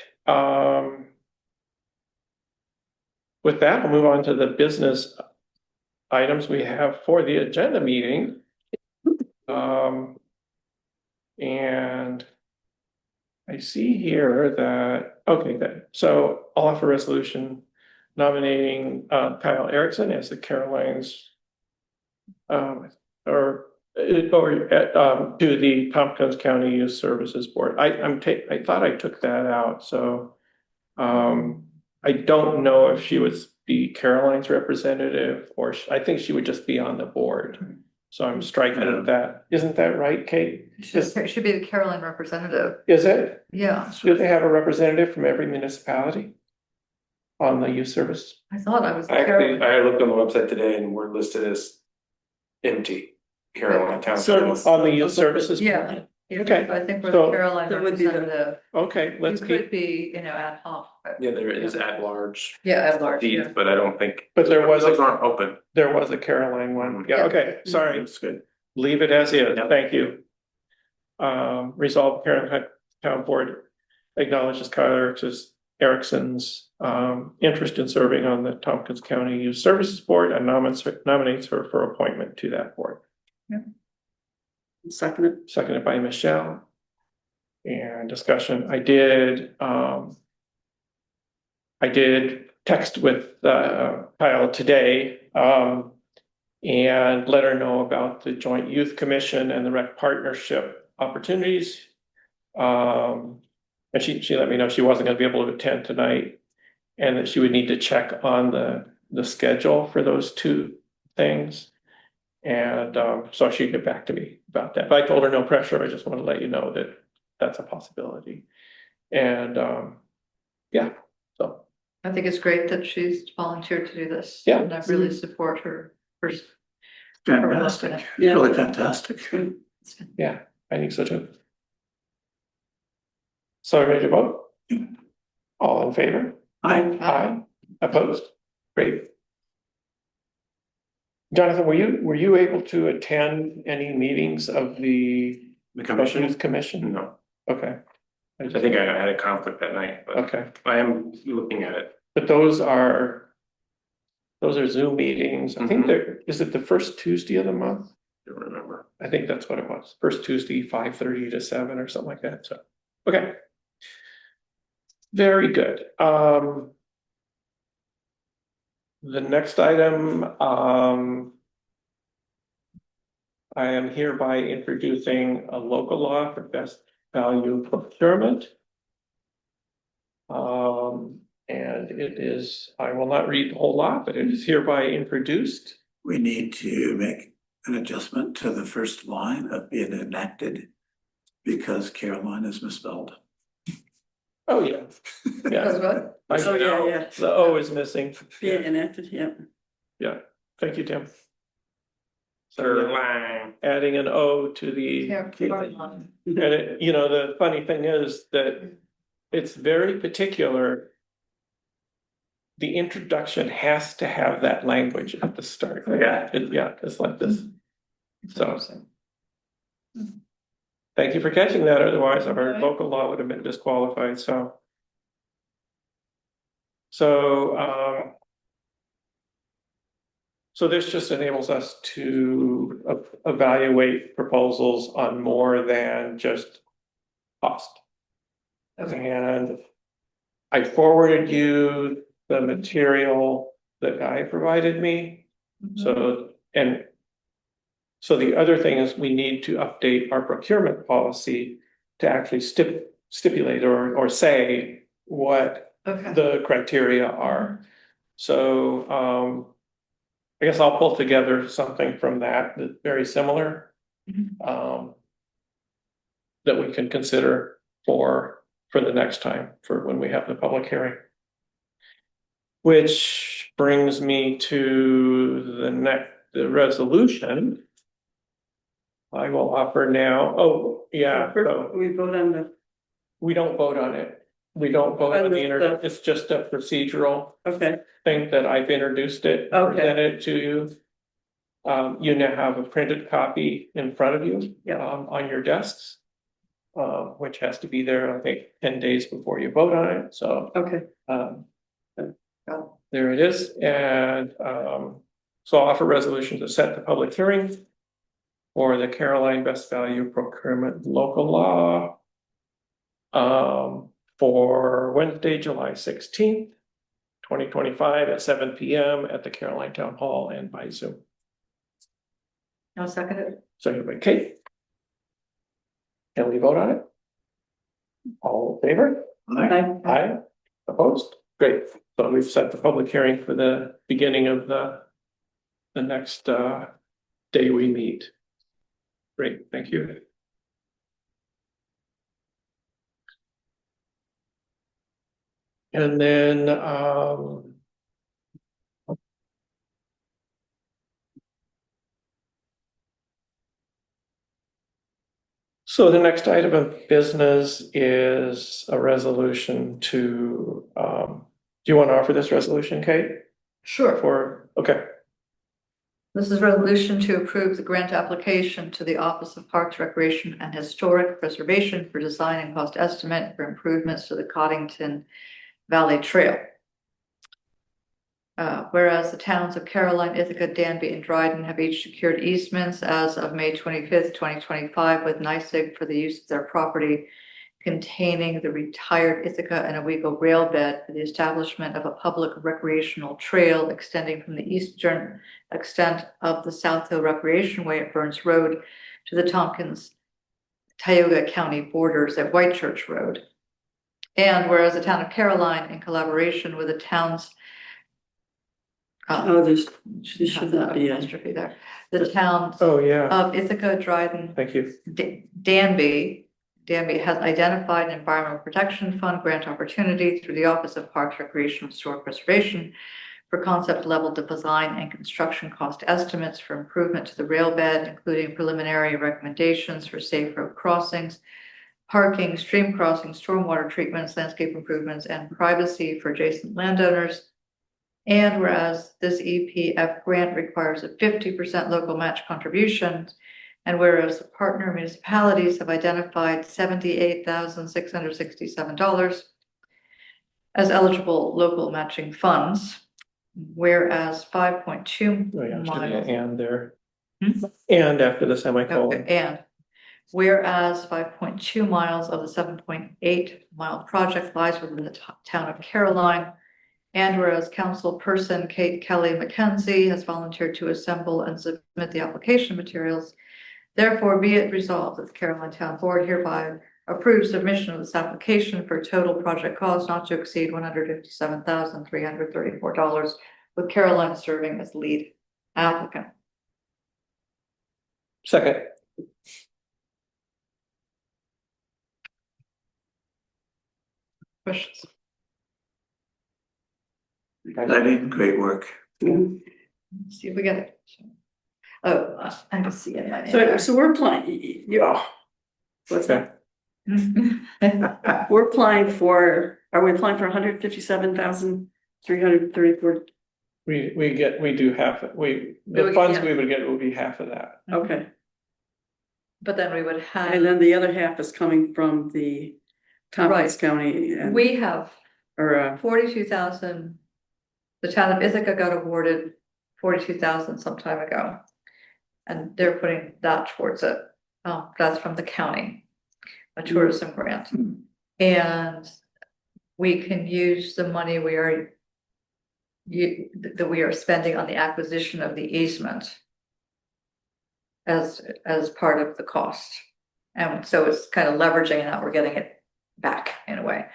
With that, we'll move on to the business items we have for the agenda meeting. And I see here that, okay, good. So I'll offer a resolution nominating Kyle Erickson as the Caroline's to the Tompkins County Youth Services Board. I thought I took that out, so I don't know if she would be Caroline's representative or I think she would just be on the board. So I'm striking that. Isn't that right, Kate? Should be the Carolyn representative. Is it? Yeah, Do they have a representative from every municipality on the youth service? I thought I was I actually, Carolyn. I looked on the website today and we're listed as empty. Caroline Town. So on the youth services? Yeah. Okay. I think we're So- the Carolyn That would be the- representative. Okay, You let's could keep, be, ad hoc. But Yeah, there is at large. yeah, at large, seats, yeah. but I don't think. but there was Those a, aren't open. there was a Caroline one. Yeah, Yeah. okay, sorry. That's good. Leave it as is. Yep. Thank you. Resolve Caroline Town Board acknowledges Kyle Erickson's interest in serving on the Tompkins County Youth Services Board and nominates her for appointment to that board. Second, Seconded by Michelle. And discussion, I did text with Kyle today, and let her know about the Joint Youth Commission and the Rec Partnership opportunities. And she let me know she wasn't gonna be able to attend tonight, and that she would need to check on the schedule for those two things. And so she'd get back to me about that, but I told her no pressure, I just want to let you know that that's a possibility. And yeah, so I think it's great that she's volunteered to do this. Yeah. And I really support her. Fantastic, it's Yeah. really fantastic. yeah, I think so too. So ready to vote? All in favor? Aye. Opposed? Great. Jonathan, were you able to attend any meetings of the The commission? Youth Commission? No, Okay. I think I had a conflict that night, but Okay, I am looking at it. but those are Zoom meetings. I think is it the first Tuesday of the month? Don't remember. I think that's what it was. First Tuesday, 5:30 to 7 or something like that. So, okay. Very good. The next item, I am hereby introducing a local law for best value procurement. And it is, I will not read the whole lot, but it is hereby introduced. We need to make an adjustment to the first line of being enacted because Caroline is misspelled. Oh, yeah. That's Yeah. what? I Oh, yeah, know. yeah. The O is missing. being enacted, yeah. Yeah, thank you, Tim. Third line. Adding an O to the. Carolyn. And it, the funny thing is that it's very particular. The introduction has to have that language at the start. Yeah. Yeah, it's like this. So. Thank you for catching that, otherwise our Okay. local law would have been disqualified, so. So, so this just enables us to evaluate proposals on more than just cost. Okay. And I forwarded you the material that Guy provided me. So, and so the other thing is we need to update our procurement policy to actually stipulate or say what Okay. the criteria are. So, I guess I'll pull together something from that's very similar. That we can consider for the next time, for when we have the public hearing. Which brings me to the resolution. I will offer now, so We vote on the, we don't vote on it. We don't vote on the internet, Understood. it's just a procedural okay, thing that I've introduced it, Okay. presented it to you. You now have a printed copy in front of you. Yeah. On your desks. Which has to be there, I think, 10 days before you vote on it, so, okay. there it is, and, so I'll offer resolution to set the public hearing. For the Caroline Best Value Procurement Local Law. For Wednesday, July 16th, 2025 at 7 p.m. at the Caroline Town Hall and by Zoom. I'll second it. Seconded by Kate. Can we vote on it? All in favor? Aye. Aye. Opposed? Great. So we've set the public hearing for the beginning of the next day we meet. Great, thank you. And then so the next item of business is a resolution to do you want to offer this resolution, Kate? Sure. Okay. This is resolution to approve the grant application to the Office of Parks, Recreation and Historic Preservation for design and cost estimate for improvements to the Coddington Valley Trail. Whereas the towns of Caroline, Ithaca, Danby, and Dryden have each secured easements as of May 25th, 2025 with NYSEG for the use of their property containing the retired Ithaca and Owego rail bed for the establishment of a public recreational trail extending from the eastern extent of the South Hill Recreation Way at Burns Road to the Tompkins, Tioga County borders at Whitechurch Road. And whereas the town of Caroline, in collaboration with the towns should not be a- apostrophe there. The towns Oh, yeah. of Ithaca, Dryden, Thank you. Danby has identified an Environmental Protection Fund grant opportunity through the Office of Parks, Recreation, and Historic Preservation for concept level design and construction cost estimates for improvement to the rail bed, including preliminary recommendations for safe road crossings, parking, stream crossings, stormwater treatments, landscape improvements, and privacy for adjacent landowners. And whereas this EPF grant requires a 50% local match contribution, and whereas the partner municipalities have identified $78,667 as eligible local matching funds, whereas 5.2 Oh, yeah, should be miles. an and there. Hmm? And after the semicolon. Okay, and whereas 5.2 miles of the 7.8 mile project lies within the town of Caroline, and whereas councilperson Kate Kelly McKenzie has volunteered to assemble and submit the application materials, therefore be it resolved that the Caroline Town Board hereby approves submission of this application for total project cost not to exceed $157,334, with Caroline serving as lead applicant. Second. Questions? Exciting, great work. Mhm. Let's see if we get it. Oh, I can see it. So we're applying, Yeah. what's that? that? We're applying for, are we applying for 157,334? We do half, the We- funds yeah. we would get will be half of that. Okay, But then we would and have, then the other half is coming from the Tompkins County and, we have or, 42,000. The town of Ithaca got awarded 42,000 some time ago. And they're putting that towards it. That's from the county, a tourism grant. And we can use the money that we are spending on the acquisition of the easement as part of the cost. And so it's kind of leveraging that we're getting it back in a way.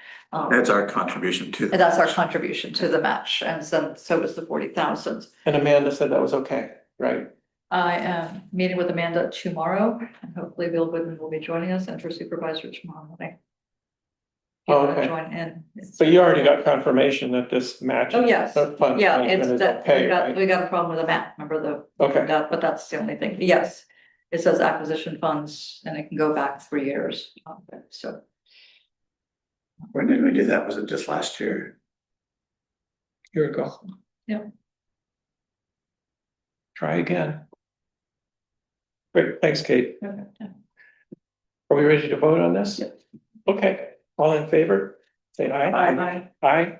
That's our contribution to. And that's our contribution to the match, and so is the 40,000. And Amanda said that was okay, right? I am meeting with Amanda tomorrow, and hopefully Bill Goodman will be joining us and her supervisor tomorrow morning. Oh, okay. Join in. So you already got confirmation that this match. Oh, yes, Fund yeah, management it's is that, okay, we got, right? we got a problem with the map, remember Okay, but that's the only thing, yes. It says acquisition funds, and it can go back 3 years, so. When did we do that? Was it just last year? here we go. Yeah. Try again. Great, thanks, Kate. Okay, yeah. Are we ready to vote on this? Yep. Okay, all in favor? Say aye. Aye. Aye.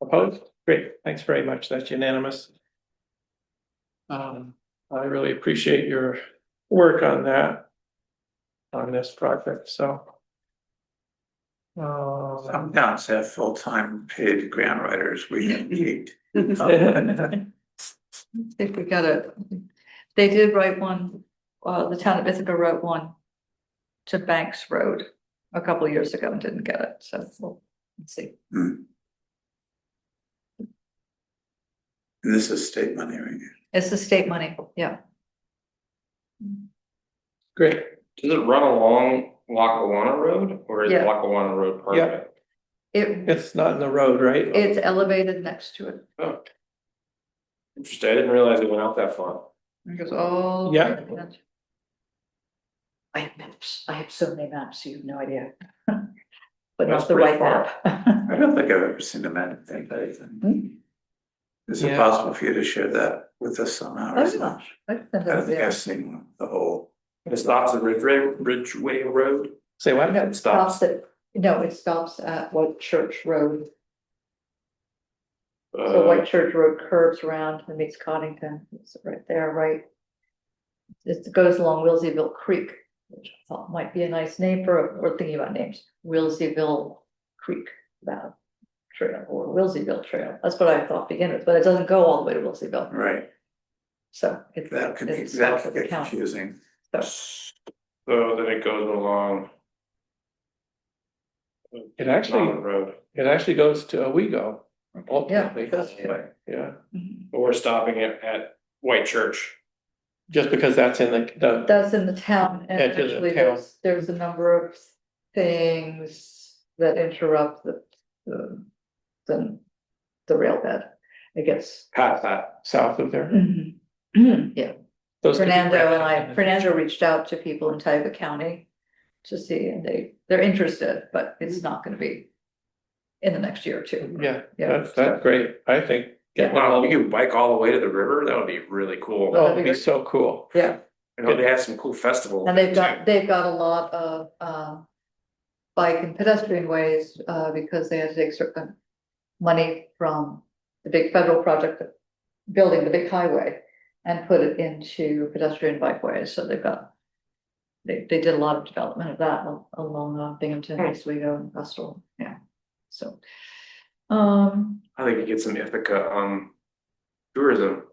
Opposed? Great, thanks very much. That's unanimous. I really appreciate your work on that. On this project, so. Some towns have full-time paid grant writers. We have eight. I think we got it. They did write one, the town of Ithaca wrote one to Banks Road a couple of years ago and didn't get it, so we'll let's see. And this is state money, right? It's the state money, yeah. Great. Does it run along Lackawanna Road or is Yeah. Lackawanna Road part of Yeah. it? It's not in the road, right? It's elevated next to it. Oh. Interesting, I didn't realize it went out that far. It goes all. Yeah. I have maps. I have so many maps, you have no idea. But That's not the pretty right far. map. I don't think I've ever seen a man think that. Hmm? Is it Yeah. possible for you to share that with us somehow? or Oh, something? gosh. I can send I it don't think there. I've seen one, the whole. It stops at Ridgeway Road. Say what? No, It stops. it stops at White Church Road. So Uh, White Church Road curves around and meets Coddington. It's right there, right? It goes along Wilseyville Creek, which I thought might be a nice name for, or thinking about names, Wilseyville Creek, that trail, or Wilseyville Trail. That's what I thought to begin with, but it doesn't go all the way to Wilseyville. Right, So it's. that could be, it's that south could of the get county. confusing. So, So then it goes along. It actually- Mountain Road. It actually goes to Owego. yeah, Ultimately, it goes- yeah, Mhm. But we're stopping it at White Church. just because that's in the, That's in the town, and Edge of the actually town. there's a number of things that interrupt the rail bed. It gets. Past that. south of there. Yeah, Those could be Fernando granted. reached out to people in Tioga County to see, and they're interested, but it's not gonna be in the next year or two. Yeah, Yeah. that's great, I think. Yeah. Wow, if you could bike all the way to the river, that would be really cool. Oh, it'd be so cool. Yeah, I know they have some cool festivals. and they've got a lot of bike and pedestrian ways, because they had to take certain money from the big federal project, building the big highway, and put it into pedestrian bikeways, so they've got. They did a lot of development of that along Binghamton, Oswego, and Bristol, yeah, so. I think you get some Ithaca, tourism.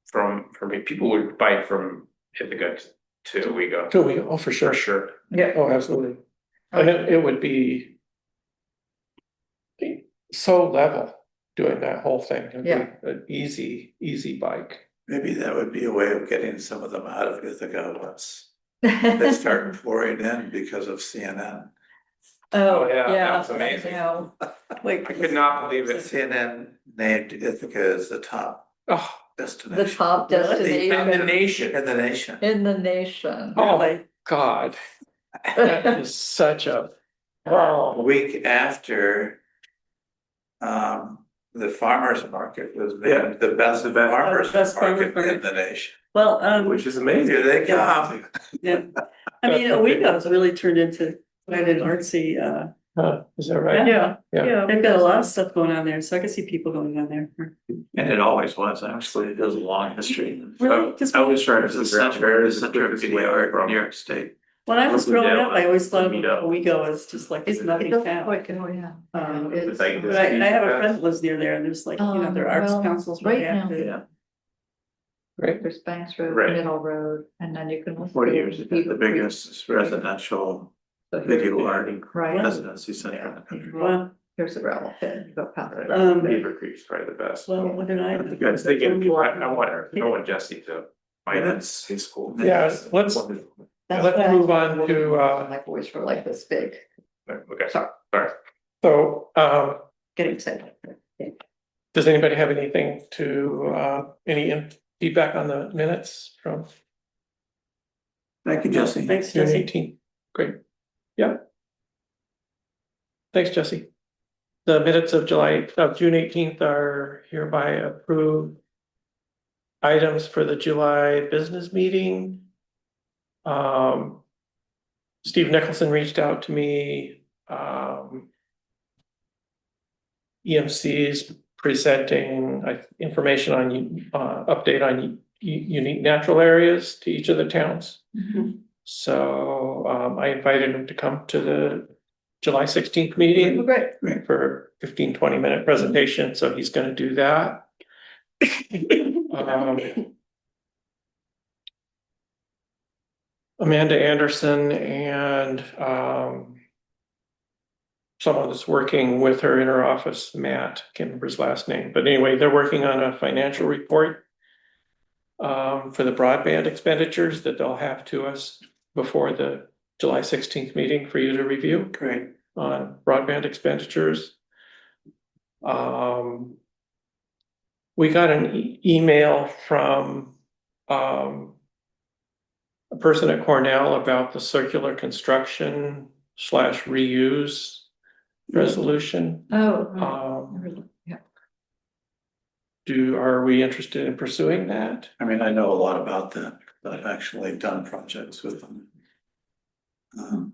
From people would bike from Ithaca to Owego. To Owego, oh, for For sure, sure. Yeah. oh, absolutely. And it would be so level doing that whole thing. It'd be Yeah. An easy bike. Maybe that would be a way of getting some of them out of Ithaca once they start pouring in because of CNN. Oh, yeah, yeah. that's amazing. I know. Like, I could not believe it. CNN named Ithaca as the top Oh, destination. the top In the destination nation. In the nation. in the nation. oh, Really? God, that is such a, A wow. week after, the farmer's market was Yeah. named the best farmer's Best farmer's market in market. the nation. Well, Which is amazing. Here they come. yeah, I mean, Owego's really turned into quite an artsy, Huh, is that right? yeah, Yeah. they've got a lot of stuff going on there, so I can see people going on there. And it always was, actually, there's a long history. Really? 'Cause I was trying to It's the figure out center, where the is the center of quickest video way art in from. New York State. When I was Listen growing down, up, I always thought of meet up. Owego as just like this It nothing doesn't town. quite go, yeah. It's like But this. I have a friend that lives near there, and there's like, their arts well, councils. right really now. active. Yeah. Great, There's Banks Road, Right. Middle Road, and then you can. also 40 go years to ago, Beaver the Creek. biggest residential So here's- video art Right, residency center in the country. Well, here's the gravel pit, you go past it. Beaver Creek's probably the best. well, what did I? I was thinking, I want Jesse to finance his school. yeah, let's That's let's why I move on was to, My boys were like this big, Okay, sorry, so, getting excited. does anybody have anything to, feedback on the minutes from Thank you, Jesse. Thanks, June Jesse. 18th? Great, yeah. Thanks, Jesse. The minutes of June 18th are hereby approved. Items for the July business meeting. Steve Nicholson reached out to me. EMC is presenting information on update on unique natural areas to each of the towns. Mhm. So I invited him to come to the July 16th meeting. Oh, great. For 15-20 minute presentation, so he's gonna do that. Amanda Anderson and someone that's working with her in her office, Matt, can't remember his last name, but anyway, they're working on a financial report for the broadband expenditures that they'll have to us before the July 16th meeting for you to review Great. on broadband expenditures. We got an email from a person at Cornell about the circular construction / reuse resolution. Oh, right. Um, Yeah. are we interested in pursuing that? I mean, I know a lot about them, but I've actually done projects with them.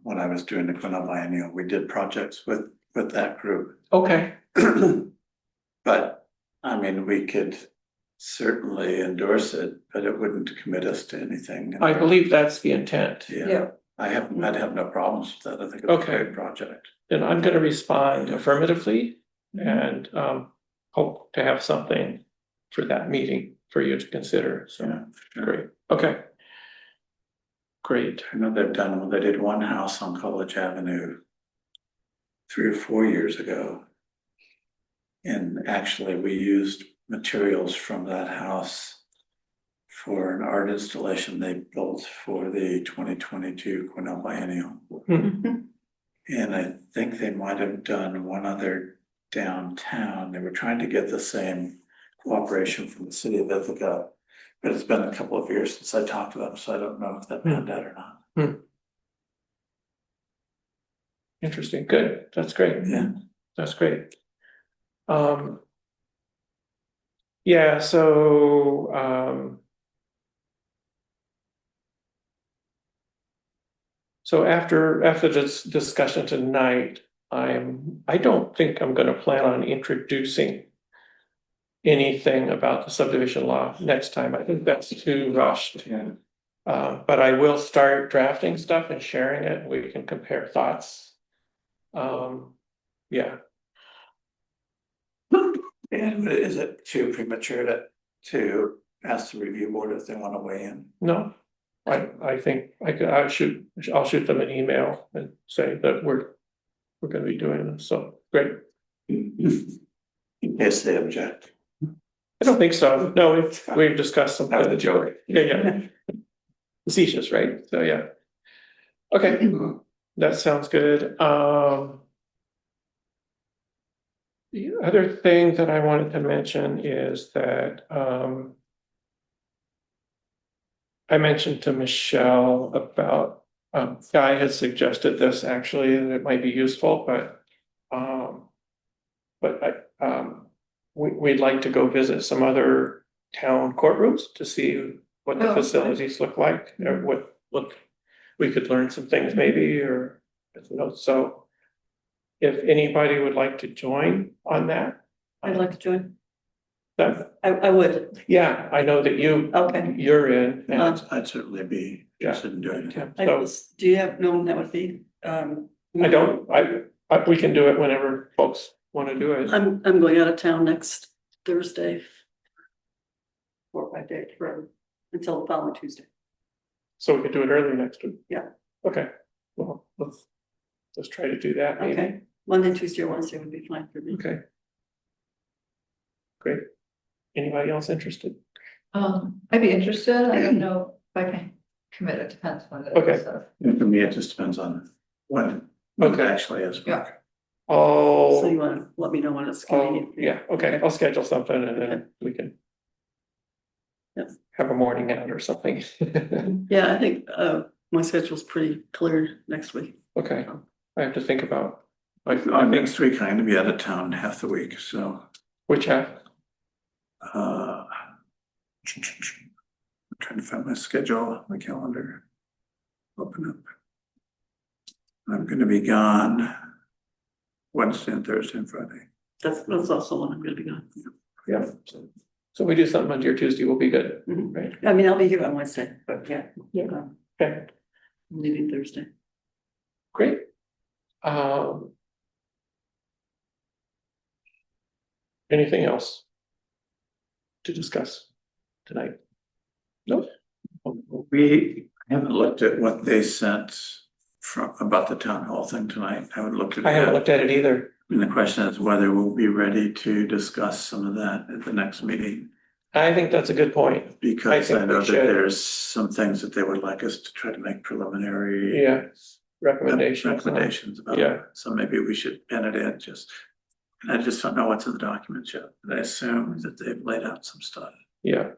When I was doing the Quinel Biennial, we did projects with that group. Okay, But, I mean, we could certainly endorse it, but it wouldn't commit us to anything. I believe that's the intent. Yeah, I'd have no problems with that. I think it's a Okay. great project. Then I'm gonna respond affirmatively and hope to have something for that meeting for you to consider, so, Yeah, sure. great, okay. Great, I know they did one house on College Avenue 3 or 4 years ago. And actually, we used materials from that house for an art installation they built for the 2022 Quinel Biennial. And I think they might have done one other downtown. They were trying to get the same cooperation from the city of Ithaca. But it's been a couple of years since I talked to them, so I don't know if that panned out or not. interesting, good, that's great. Yeah. That's great. Yeah, so so after this discussion tonight, I don't think I'm gonna plan on introducing anything about the subdivision law next time. I think that's too rushed. Yeah. But I will start drafting stuff and sharing it. We can compare thoughts. Yeah, And is it too premature to ask the review board if they want to weigh in? no, I think I'll shoot them an email and say that we're gonna be doing this, so great. In case they object. I don't think so, no, we've discussed some. That was a joke. Yeah. Facetious, right, so yeah. Okay, that sounds good, the other thing that I wanted to mention is that, I mentioned to Michelle about, Guy had suggested this actually, and it might be useful, but we'd like to go visit some other town courtrooms to see what the Oh, okay. facilities look like, or what we could learn some things maybe, or, you know, so if anybody would like to join on that, I'd like to join. that, I would. yeah, I know that Okay. you're in. and- I'd certainly be interested in doing it. Yeah, I so was, do you have, no, that would be, I don't, we can do it whenever folks wanna do it. I'm going out of town next Thursday. 4 or 5 days, until the following Tuesday. So we could do it early next week. Yeah. Okay, well, let's try to do that maybe. Okay, Monday, Tuesday, or Wednesday would be fine for me. Okay. Great. Anybody else interested? I'd be interested, I don't know if I can commit, it depends on it. Okay. So. And for me, it just depends on when it actually is. Yeah. So you wanna let me know when it's convenient? for you? Yeah, okay, I'll schedule something and then we can. Yep. Have a morning out or something. Yeah, I think, my schedule's pretty clear next week. Okay, I have to think about. Like, Next week, I'm gonna be out of town half the week, so. which half? I'm trying to find my schedule, my calendar. Open up. I'm gonna be gone Wednesday and Thursday and Friday. That's also when I'm gonna be gone. Yeah. So we do something Monday or Tuesday, we'll be good, Mhm. right? I mean, I'll be here on Wednesday, but yeah. Okay, I'm leaving Thursday. great. Anything else to discuss tonight? No? We haven't looked at what they sent about the town hall thing tonight. I haven't looked at it I haven't yet. looked at it either. And the question is whether we'll be ready to discuss some of that at the next meeting. I think that's a good point. Because I I think know we that should. there's some things that they would like us to try to make preliminary. Yeah, recommendations. Recommendations about. Yeah. So maybe we should pen it in just. I just don't know what's in the documents yet, but I assume that they've laid out some stuff. Yeah.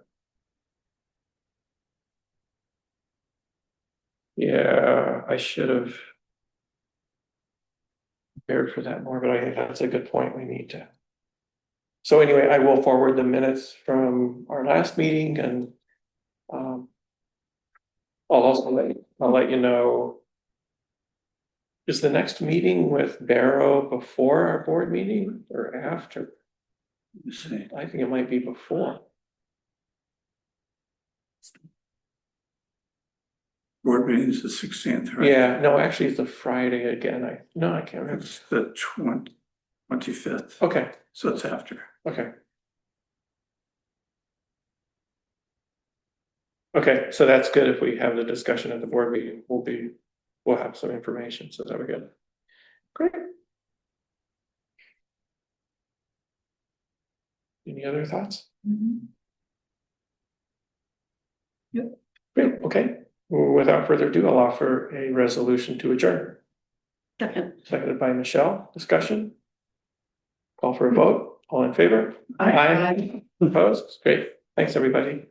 Yeah, I should have prepared for that more, but I think that's a good point. We need to. So anyway, I will forward the minutes from our last meeting and I'll also let you know. Is the next meeting with Barrow before our board meeting or after? Let me see. I think it might be before. Board meeting is the 16th, right? Yeah, no, actually it's a Friday again. I can't remember. It's the 25th, Okay, so it's after. okay. Okay, so that's good. If we have the discussion at the board meeting, we'll have some information, so that we're good. Great. Any other thoughts? Yep. Great, okay. Without further ado, I'll offer a resolution to adjourn. Second. Seconded by Michelle. Discussion? Call for a vote. All in favor? Aye. Aye. Opposed? Great. Thanks, everybody.